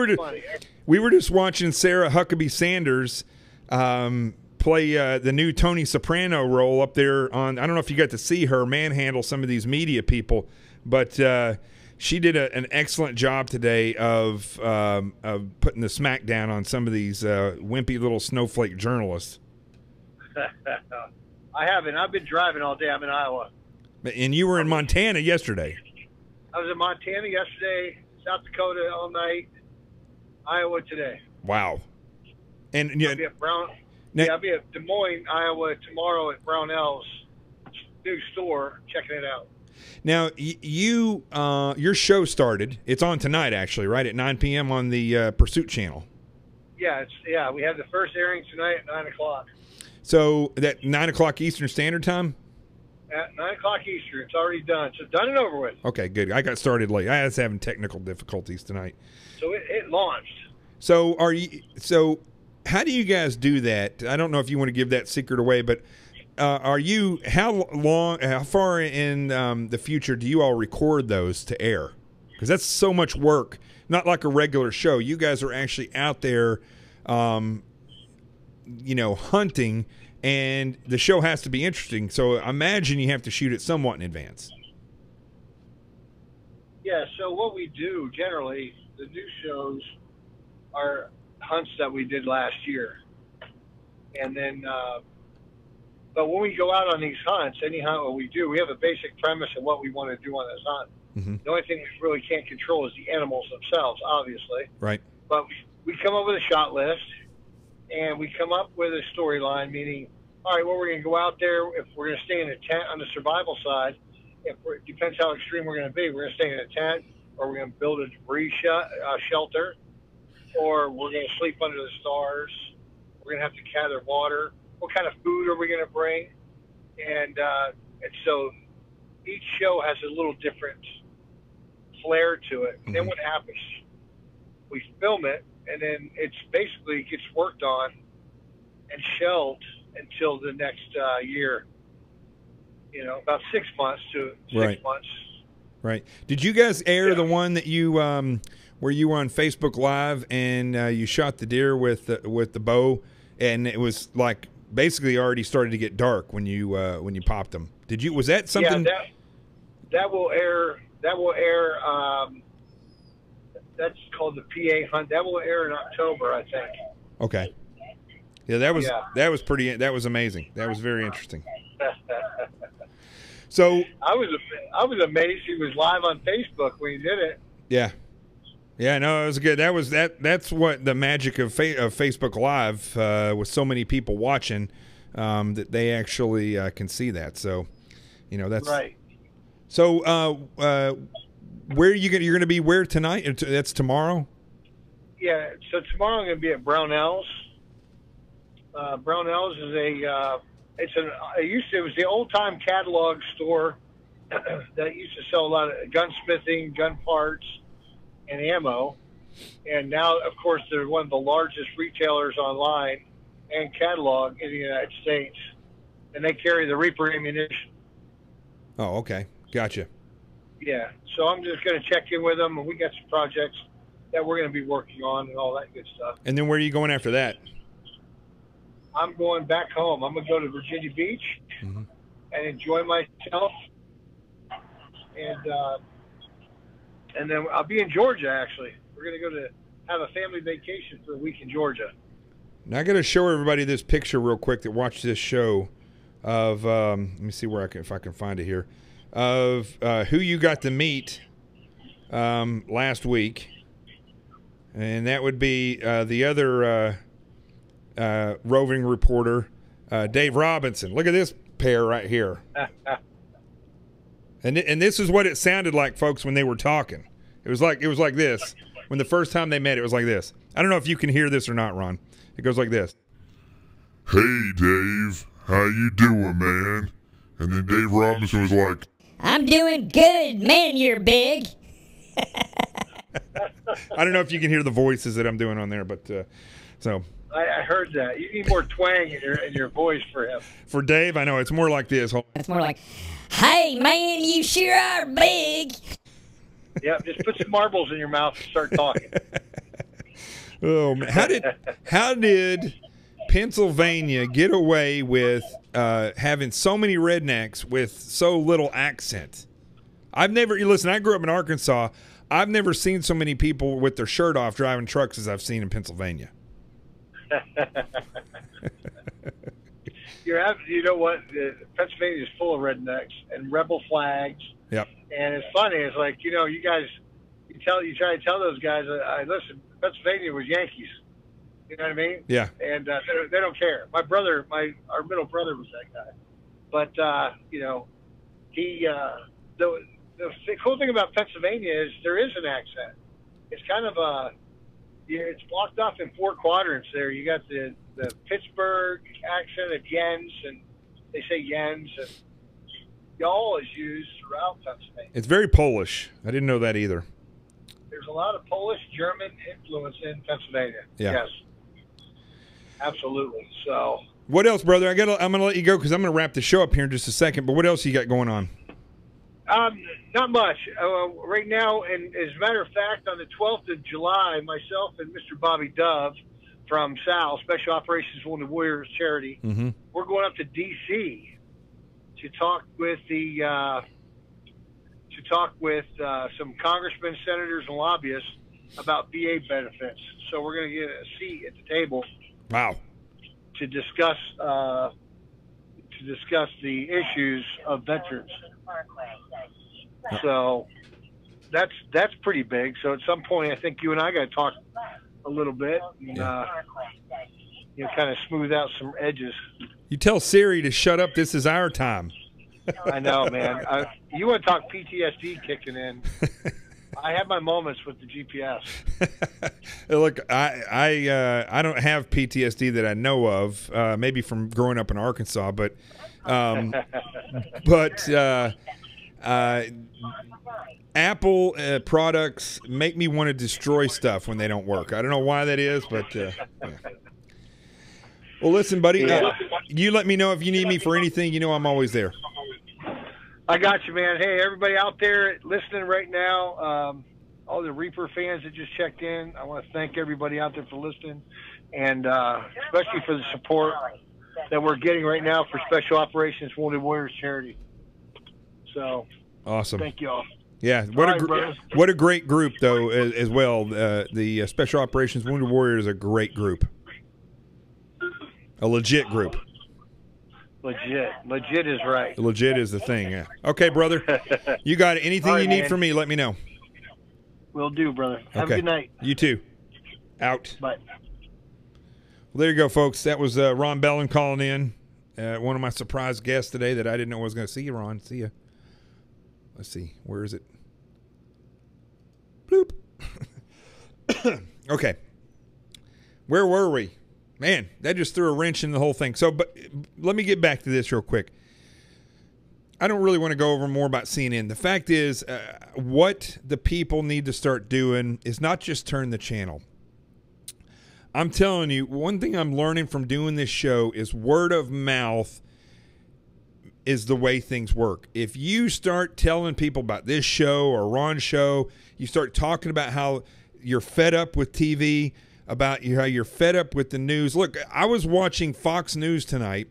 were just watching Sarah Huckabee Sanders play the new Tony Soprano role up there on. I don't know if you got to see her manhandle some of these media people, but she did an excellent job today of putting the smack down on some of these wimpy little snowflake journalists. I haven't. I've been driving all day. I'm in Iowa. And you were in Montana yesterday. I was in Montana yesterday, South Dakota all night, Iowa today. Wow. And I'll be at I'll be at Des Moines, Iowa tomorrow at Brownell's new store, checking it out. Now, your show started. It's on tonight, actually, right, at 9 p.m. on the Pursuit Channel. Yeah, we have the first airing tonight at 9 o'clock. So that 9 o'clock Eastern Standard Time? At 9 o'clock Eastern. It's already done. So done and over with. Okay, good. I got started late. I was having technical difficulties tonight. So it launched. So how do you guys do that? I don't know if you want to give that secret away, but how far in the future do you all record those to air? Because that's so much work. Not like a regular show. You guys are actually out there hunting, and the show has to be interesting. So I imagine you have to shoot it somewhat in advance. Yeah, so what we do generally, the new shows are hunts that we did last year. And then, but when we go out on these hunts, any hunt what we do, we have a basic premise of what we want to do on this hunt. Mm-hmm. The only thing we really can't control is the animals themselves, obviously. Right. But we come up with a shot list, and we come up with a storyline, meaning, all right, well, we're going to go out there. If we're going to stay in a tent on the survival side, it depends how extreme we're going to be. We're going to stay in a tent, or we're going to build a debris shelter, or we're going to sleep under the stars. We're going to have to gather water. What kind of food are we going to bring? And so each show has a little different flair to it. Mm-hmm. Then what happens? We film it, and then it's basically gets worked on and shelved until the next year. About 6 months to 6 months. Right. Did you guys air the one that you where you were on Facebook Live and you shot the deer with the bow, and it was like basically already started to get dark when you popped them? Did you? Was that something? Yeah, that will air. That will air. That's called the PA hunt. That will air in October, I think. Okay. Yeah, that was pretty. That was amazing. That was very interesting. So I was amazed he was live on Facebook when he did it. Yeah. Yeah, no, it was good. That's what the magic of Facebook Live with so many people watching, that they actually can see that. So, that's Right. So, where are you're going to be where tonight? That's tomorrow? Yeah, so tomorrow I'm going to be at Brownells. Brownells is it was the old time catalog store that used to sell a lot of gunsmithing, gun parts, and ammo. And now, of course, they're one of the largest retailers online and catalog in the United States. And they carry the Reaper ammunition. Oh, okay. Gotcha. Yeah, so I'm just going to check in with them, and we got some projects that we're going to be working on and all that good stuff. And then where are you going after that? I'm going back home. I'm going to go to Virginia Beach and enjoy myself. And then I'll be in Georgia, actually. We're going to go to have a family vacation for a week in Georgia. Now I got to show everybody this picture real quick that watched this show of let me see if I can find it here, of who you got to meet last week, and that would be the other roving reporter, Dave Robinson. Look at this pair right here. And this is what it sounded like, folks, when they were talking. It was like this. When the first time they met, it was like this. I don't know if you can hear this or not, Ron. It goes like this. Hey, Dave. How you doing, man? And then Dave Robinson was like, I'm doing good, man, you're big. I don't know if you can hear the voices that I'm doing on there, but so. I heard that. You need more twang in your voice for him. For Dave, I know. It's more like this. It's more like, hey, man, you sure are big. Yeah, just put some marbles in your mouth and start talking. Oh, man. How did Pennsylvania get away with having so many rednecks with so little accent? Listen, I grew up in Arkansas. I've never seen so many people with their shirt off driving trucks as I've seen in Pennsylvania. You know what? Pennsylvania is full of rednecks and rebel flags. Yep. And it's funny. It's like, you guys, you try to tell those guys, listen, Pennsylvania was Yankees. You know what I mean? Yeah. And they don't care. Our middle brother was that guy. But the cool thing about Pennsylvania is there is an accent. It's kind of it's blocked off in 4 quadrants there. You got the Pittsburgh accent of Jens, and they say Jens, and y'all is used throughout Pennsylvania. It's very Polish. I didn't know that either. There's a lot of Polish, German influence in Pennsylvania. Yeah. Yes. Absolutely. So. What else, brother? I'm going to let you go because I'm going to wrap the show up here in just a second. But what else you got going on? Not much. Right now, and as a matter of fact, on the 12th of July, myself and Mr. Bobby Dove from SAL, Special Operations Wounded Warriors Charity, we're going up to D.C. to talk with some congressmen, senators, and lobbyists about VA benefits. So we're going to get a seat at the table. Wow. To discuss the issues of veterans. So that's pretty big. So at some point, I think you and I got to talk a little bit and kind of smooth out some edges. You tell Siri to shut up. This is our time. I know, man. You want to talk PTSD kicking in? I have my moments with the GPS. Look, I don't have PTSD that I know of. Maybe from growing up in Arkansas, but Apple products make me want to destroy stuff when they don't work. I don't know why that is, but yeah. Well, listen, buddy, you let me know if you need me for anything. You know I'm always there. I got you, man. Hey, everybody out there listening right now, all the Reaper fans that just checked in, I want to thank everybody out there for listening, and especially for the support that we're getting right now for Special Operations Wounded Warriors Charity. So, awesome. Thank you all. Yeah, what a great group, though, as well. The Special Operations Wounded Warriors is a great group. A legit group. Legit is right. Legit is the thing, yeah. Okay, brother. You got it. Anything you need from me, let me know. Will do, brother. Have a good night. You too. Out. Bye. Well, there you go, folks. That was Ron Bellin calling in. One of my surprise guests today that I didn't know I was going to see you, Ron. See ya. Let's see. Where is it? Bloop. Okay. Where were we? Man, that just threw a wrench in the whole thing. So, but let me get back to this real quick. I don't really want to go over more about CNN. The fact is, what the people need to start doing is not just turn the channel. I'm telling you, one thing I'm learning from doing this show is word of mouth is the way things work. If you start telling people about this show or Ron's show, you start talking about how you're fed up with TV, about how you're fed up with the news. Look, I was watching Fox News tonight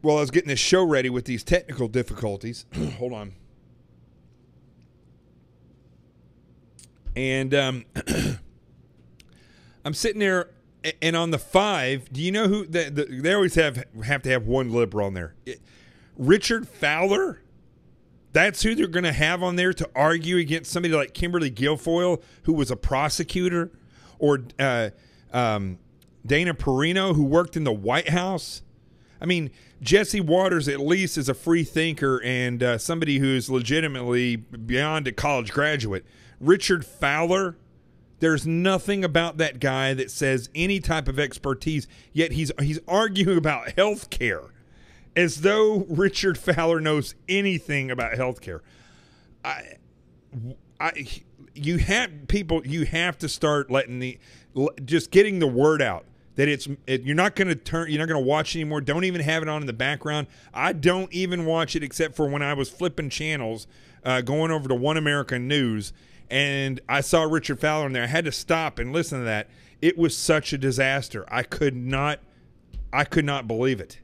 while I was getting this show ready with these technical difficulties. Hold on. And I'm sitting there, and on the 5, do you know who they always have to have one liberal on there? Richard Fowler. That's who they're going to have on there to argue against somebody like Kimberly Guilfoyle, who was a prosecutor, or Dana Perino, who worked in the White House. I mean, Jesse Waters at least is a free thinker and somebody who's legitimately beyond a college graduate. Richard Fowler, there's nothing about that guy that says any type of expertise, yet he's arguing about health care as though Richard Fowler knows anything about health care. You have to start just getting the word out that you're not going to watch anymore. Don't even have it on in the background. I don't even watch it except for when I was flipping channels, going over to One American News, and I saw Richard Fowler in there. I had to stop and listen to that. It was such a disaster. I could not believe it.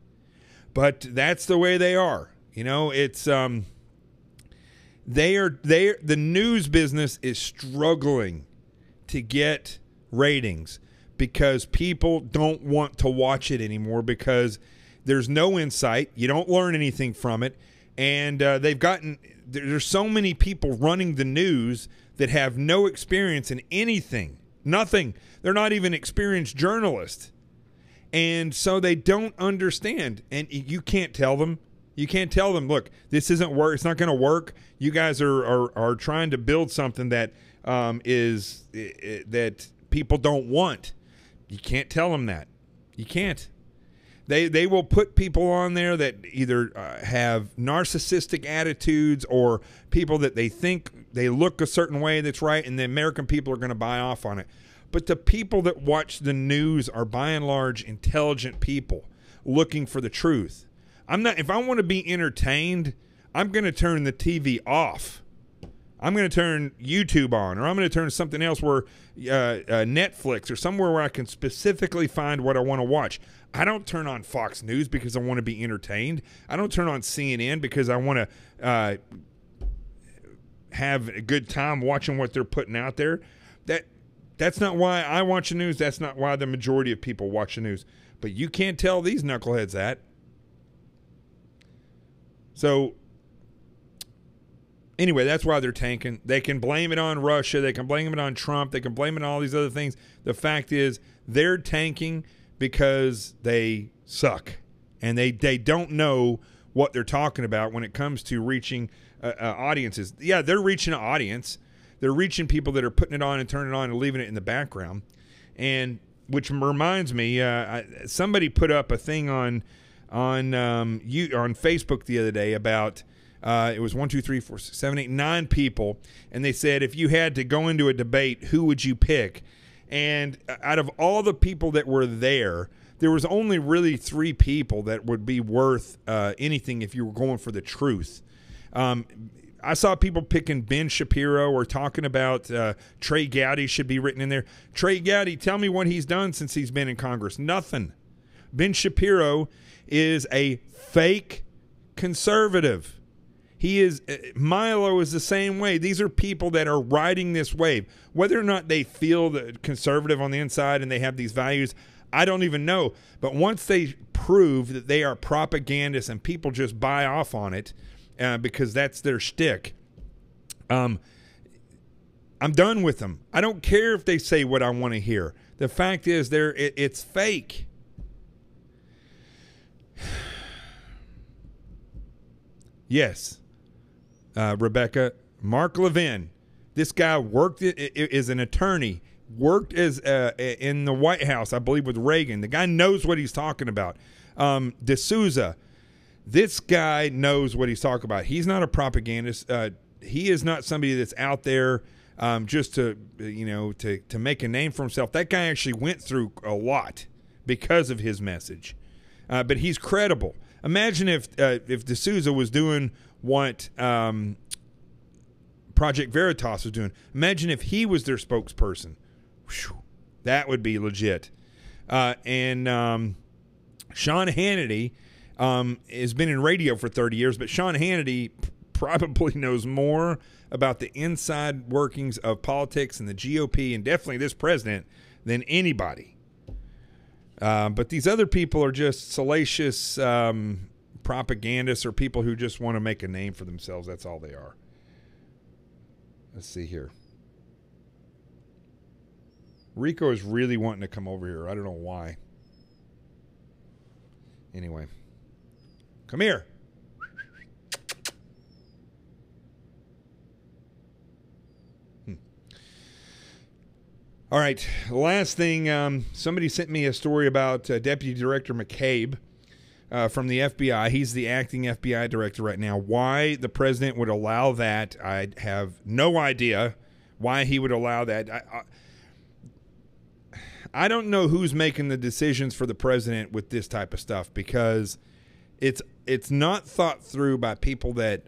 But that's the way they are. You know, it's the news business is struggling to get ratings because people don't want to watch it anymore because there's no insight. You don't learn anything from it. And there's so many people running the news that have no experience in anything. Nothing. They're not even experienced journalists. And so they don't understand. And you can't tell them. You can't tell them, look, this isn't work. It's not going to work. You guys are trying to build something that that people don't want. You can't tell them that. You can't. They will put people on there that either have narcissistic attitudes or people that they think they look a certain way that's right, and the American people are going to buy off on it. But the people that watch the news are by and large intelligent people looking for the truth. If I want to be entertained, I'm going to turn the TV off. I'm going to turn YouTube on, or I'm going to turn something else where Netflix or somewhere where I can specifically find what I want to watch. I don't turn on Fox News because I want to be entertained. I don't turn on CNN because I want to have a good time watching what they're putting out there. That's not why I watch the news. That's not why the majority of people watch the news. But you can't tell these knuckleheads that. So, anyway, that's why they're tanking. They can blame it on Russia. They can blame it on Trump. They can blame it on all these other things. The fact is they're tanking because they suck. And they don't know what they're talking about when it comes to reaching audiences. Yeah, they're reaching an audience. They're reaching people that are putting it on and turning it on and leaving it in the background. And which reminds me, somebody put up a thing on Facebook the other day about it was 1, 2, 3, 4, 6, 7, 8, 9 people, and they said if you had to go into a debate, who would you pick? And out of all the people that were there was only really 3 people that would be worth anything if you were going for the truth. I saw people picking Ben Shapiro or talking about Trey Gowdy should be written in there. Trey Gowdy, tell me what he's done since he's been in Congress. Nothing. Ben Shapiro is a fake conservative. He is. Milo is the same way. These are people that are riding this wave. Whether or not they feel the conservative on the inside and they have these values, I don't even know. But once they prove that they are propagandists and people just buy off on it, because that's their shtick. I'm done with them. I don't care if they say what I want to hear. The fact is, it's fake. Yes, Rebecca, Mark Levin. This guy worked is an attorney. Worked as in the White House, I believe, with Reagan. The guy knows what he's talking about. D'Souza, this guy knows what he's talking about. He's not a propagandist. He is not somebody that's out there just to make a name for himself. That guy actually went through a lot because of his message. But he's credible. Imagine if D'Souza was doing what Project Veritas was doing. Imagine if he was their spokesperson. Whew, that would be legit. And Sean Hannity has been in radio for 30 years, but Sean Hannity probably knows more about the inside workings of politics and the GOP and definitely this president than anybody. But these other people are just salacious propagandists or people who just want to make a name for themselves. That's all they are. Let's see here. Rico is really wanting to come over here. I don't know why. Anyway. Come here. All right. Last thing, somebody sent me a story about Deputy Director McCabe from the FBI. He's the acting FBI director right now. Why the president would allow that, I have no idea why he would allow that. I don't know who's making the decisions for the president with this type of stuff, because it's not thought through by people that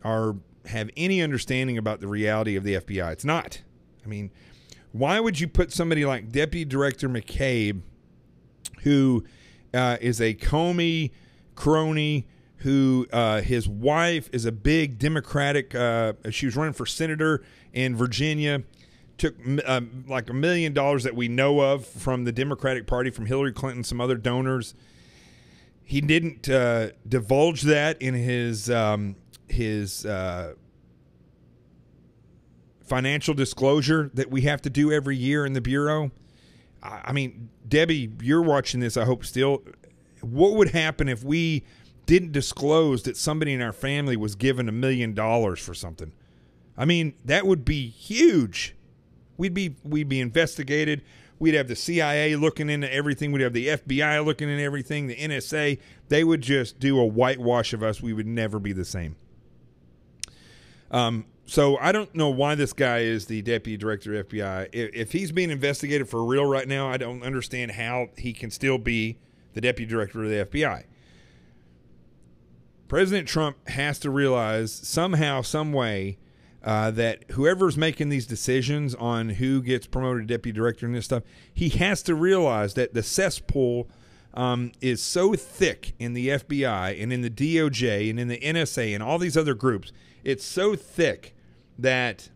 have any understanding about the reality of the FBI. It's not. I mean, why would you put somebody like Deputy Director McCabe, who is a Comey crony, who his wife is a big Democratic, she was running for senator in Virginia, took like $1 million that we know of from the Democratic Party, from Hillary Clinton, some other donors. He didn't divulge that in his financial disclosure that we have to do every year in the Bureau. I mean, Debbie, you're watching this, I hope still. What would happen if we didn't disclose that somebody in our family was given $1 million for something? I mean, that would be huge. We'd be investigated. We'd have the CIA looking into everything. We'd have the FBI looking into everything, the NSA. They would just do a whitewash of us. We would never be the same. So I don't know why this guy is the Deputy Director of FBI. If he's being investigated for real right now, I don't understand how he can still be the Deputy Director of the FBI. President Trump has to realize somehow, some way, that whoever's making these decisions on who gets promoted to Deputy Director and this stuff, he has to realize that the cesspool is so thick in the FBI and in the DOJ and in the NSA and all these other groups. It's so thick that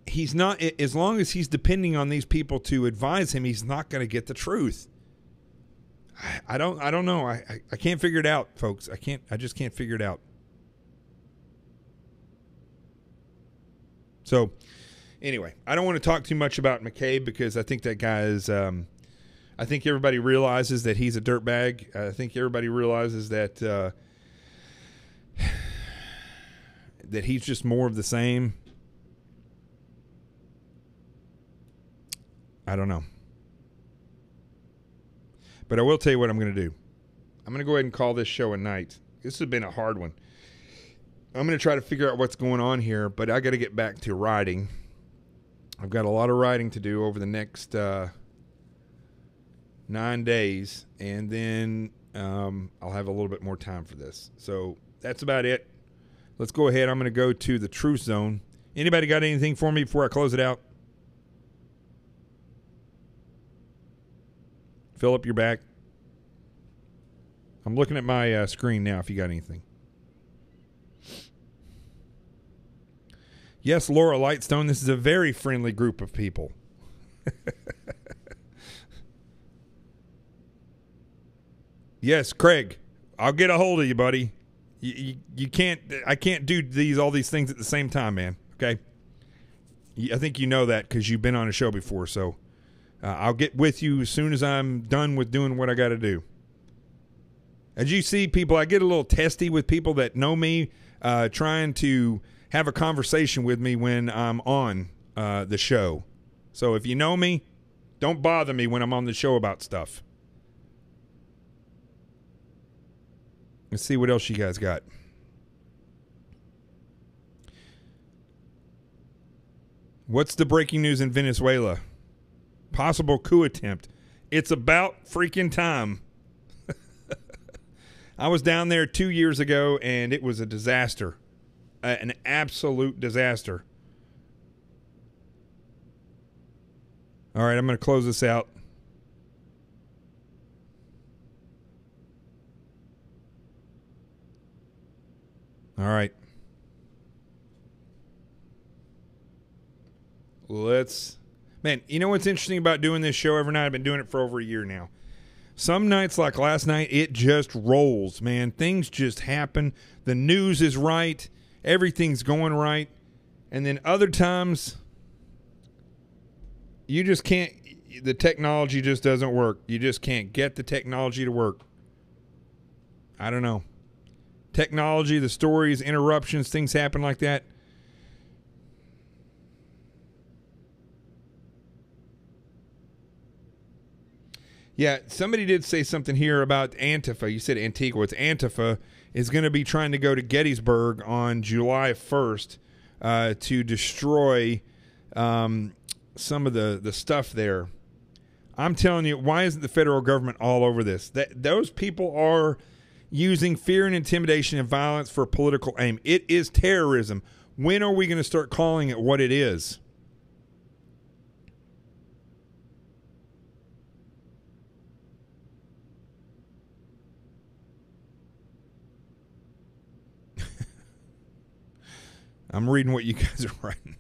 he's not, as long as he's depending on these people to advise him, he's not going to get the truth. I don't know. I can't figure it out, folks. I just can't figure it out. So anyway, I don't want to talk too much about McCabe, because I think that guy is, I think everybody realizes that he's a dirtbag. I think everybody realizes that, that he's just more of the same. I don't know. But I will tell you what I'm going to do. I'm going to go ahead and call this show a night. This has been a hard one. I'm going to try to figure out what's going on here, but I got to get back to writing. I've got a lot of writing to do over the next 9 days, and then I'll have a little bit more time for this. So that's about it. Let's go ahead. I'm going to go to the Truth Zone. Anybody got anything for me before I close it out? Philip, you're back. I'm looking at my screen now if you got anything. Yes, Laura Lightstone, this is a very friendly group of people. Yes, Craig, I'll get a hold of you, buddy. You can't. I can't do all these things at the same time, man. Okay. I think you know that because you've been on a show before. So I'll get with you as soon as I'm done with doing what I got to do. As you see, people, I get a little testy with people that know me, trying to have a conversation with me when I'm on the show. So if you know me, don't bother me when I'm on the show about stuff. Let's see what else you guys got. What's the breaking news in Venezuela? Possible coup attempt. It's about freaking time. I was down there 2 years ago, and it was a disaster. An absolute disaster. All right, I'm going to close this out. All right. Man, you know what's interesting about doing this show every night? I've been doing it for over a year now. Some nights like last night, it just rolls, man. Things just happen. The news is right. Everything's going right. And then other times, you just can't, the technology just doesn't work. You just can't get the technology to work. I don't know. Technology, the stories, interruptions, things happen like that. Yeah, somebody did say something here about Antifa. You said Antigua. It's Antifa is going to be trying to go to Gettysburg on July 1st to destroy some of the stuff there. I'm telling you, why isn't the federal government all over this? Those people are using fear and intimidation and violence for political aim. It is terrorism. When are we going to start calling it what it is? I'm reading what you guys are writing.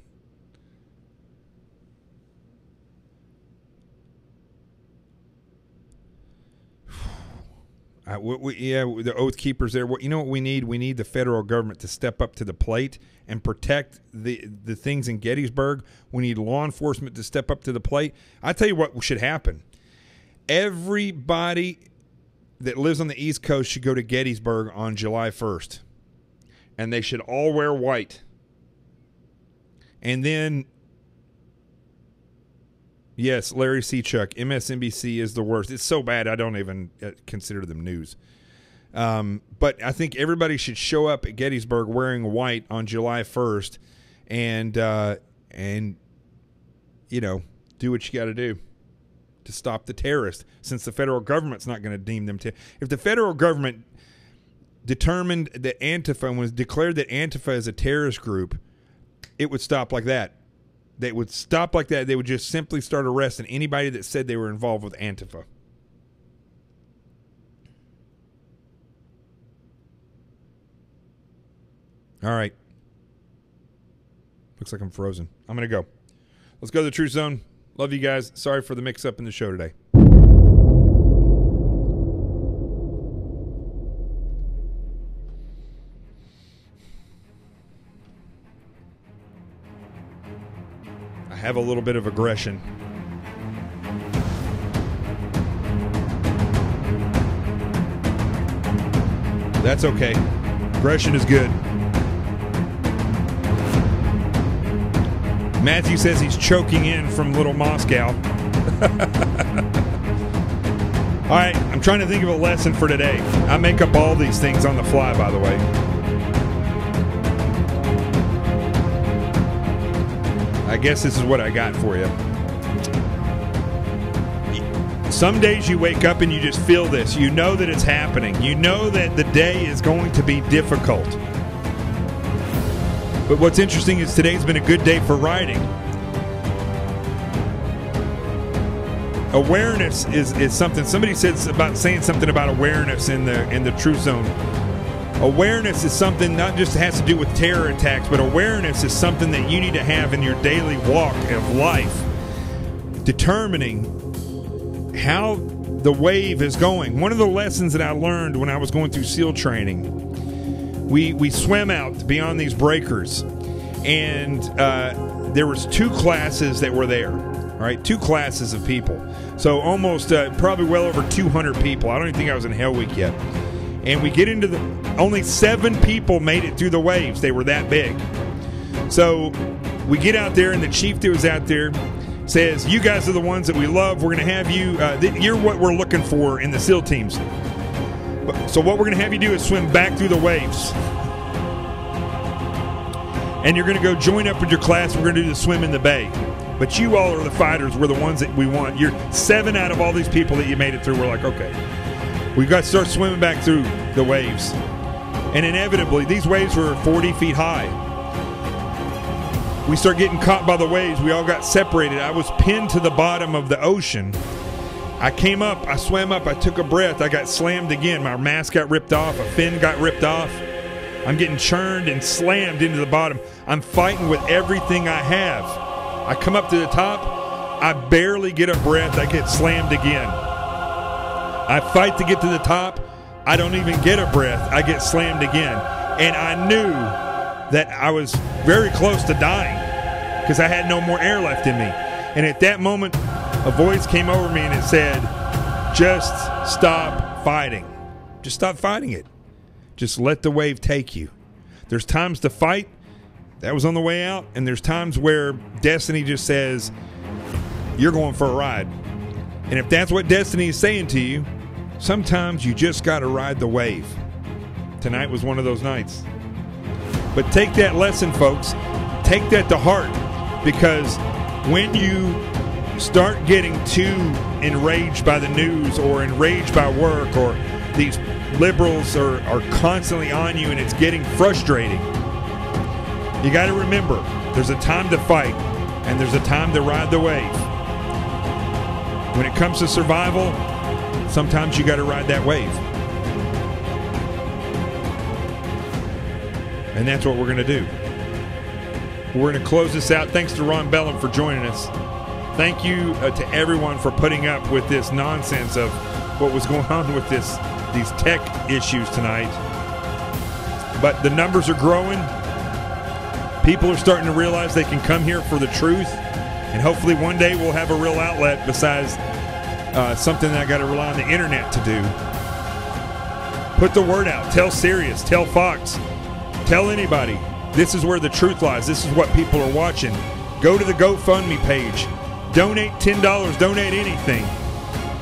The Oath Keepers there. You know what we need? We need the federal government to step up to the plate and protect the things in Gettysburg. We need law enforcement to step up to the plate. I tell you what should happen. Everybody that lives on the East Coast should go to Gettysburg on July 1st. And they should all wear white. And then, yes, Larry Seachuck, MSNBC is the worst. It's so bad I don't even consider them news. But I think everybody should show up at Gettysburg wearing white on July 1st and you know, do what you got to do to stop the terrorists, since the federal government's not going to deem them to. If the federal government determined that Antifa was declared that Antifa is a terrorist group, it would stop like that. They would stop like that. They would just simply start arresting anybody that said they were involved with Antifa. All right. Looks like I'm frozen. I'm going to go. Let's go to the Truth Zone. Love you guys. Sorry for the mix-up in the show today. I have a little bit of aggression. That's okay. Aggression is good. Matthew says he's choking in from Little Moscow. All right, I'm trying to think of a lesson for today. I make up all these things on the fly, by the way. I guess this is what I got for you. Some days you wake up and you just feel this. You know that it's happening. You know that the day is going to be difficult. But what's interesting is today's been a good day for writing. Awareness is something. Somebody said about saying something about awareness in the Truth Zone. Awareness is something not just has to do with terror attacks, but awareness is something that you need to have in your daily walk of life, determining how the wave is going. One of the lessons that I learned when I was going through SEAL training we swim out beyond these breakers, and there was 2 classes that were there, right? 2 classes of people. So almost probably well over 200 people. I don't even think I was in Hell Week yet. And we get into only 7 people made it through the waves. They were that big. So we get out there, and the chief that was out there says, you guys are the ones that we love. We're going to have you, you're what we're looking for in the SEAL teams. So what we're going to have you do is swim back through the waves. And you're going to go join up with your class. We're going to do the swim in the bay. But you all are the fighters. We're the ones that we want. You're 7 out of all these people that you made it through. We're like, okay. We got to start swimming back through the waves. And inevitably, these waves were 40 feet high. We start getting caught by the waves. We all got separated. I was pinned to the bottom of the ocean. I came up, I swam up, I took a breath, I got slammed again. My mask got ripped off, a fin got ripped off. I'm getting churned and slammed into the bottom. I'm fighting with everything I have. I come up to the top, I barely get a breath, I get slammed again. I fight to get to the top, I don't even get a breath, I get slammed again. And I knew that I was very close to dying because I had no more air left in me. And at that moment, a voice came over me and it said, just stop fighting. Just stop fighting it. Just let the wave take you. There's times to fight. That was on the way out. And there's times where destiny just says, you're going for a ride. And if that's what destiny is saying to you, sometimes you just got to ride the wave. Tonight was one of those nights. But take that lesson, folks. Take that to heart, because when you start getting too enraged by the news or enraged by work, or these liberals are constantly on you and it's getting frustrating, you got to remember there's a time to fight and there's a time to ride the wave. When it comes to survival, sometimes you got to ride that wave. And that's what we're going to do. We're going to close this out. Thanks to Ron Bellum for joining us. Thank you to everyone for putting up with this nonsense of what was going on with these tech issues tonight. But the numbers are growing. People are starting to realize they can come here for the truth. And hopefully one day we'll have a real outlet besides something that I got to rely on the internet to do. Put the word out. Tell Sirius. Tell Fox. Tell anybody. This is where the truth lies. This is what people are watching. Go to the GoFundMe page. Donate $10. Donate anything.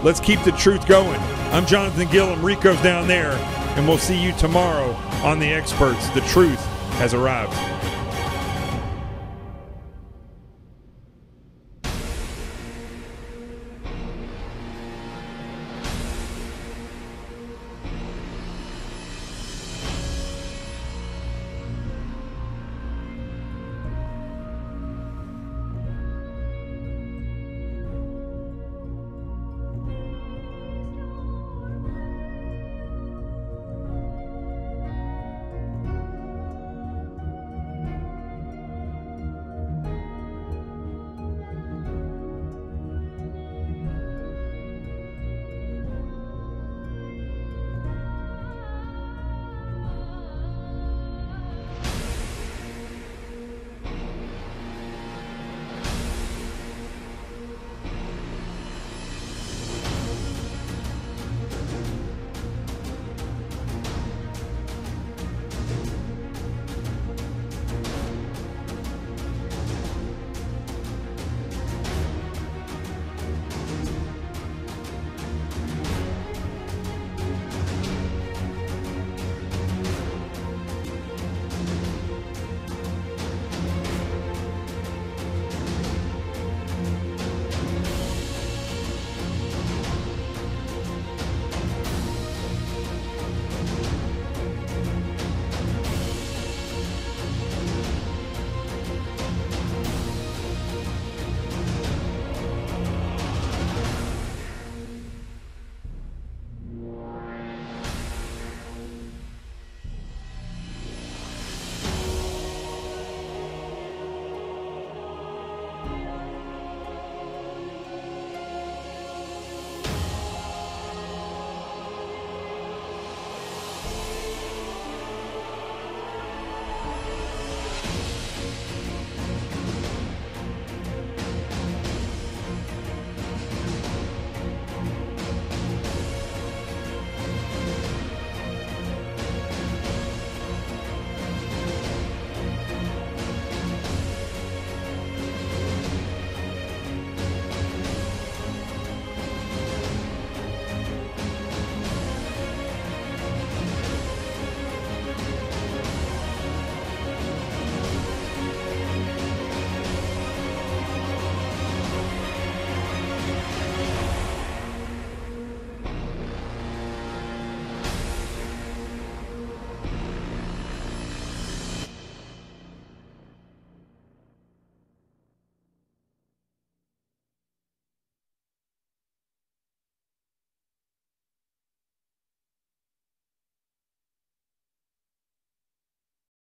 Let's keep the truth going. I'm Jonathan Gillum. Rico's down there. And we'll see you tomorrow on The Experts. The truth has arrived.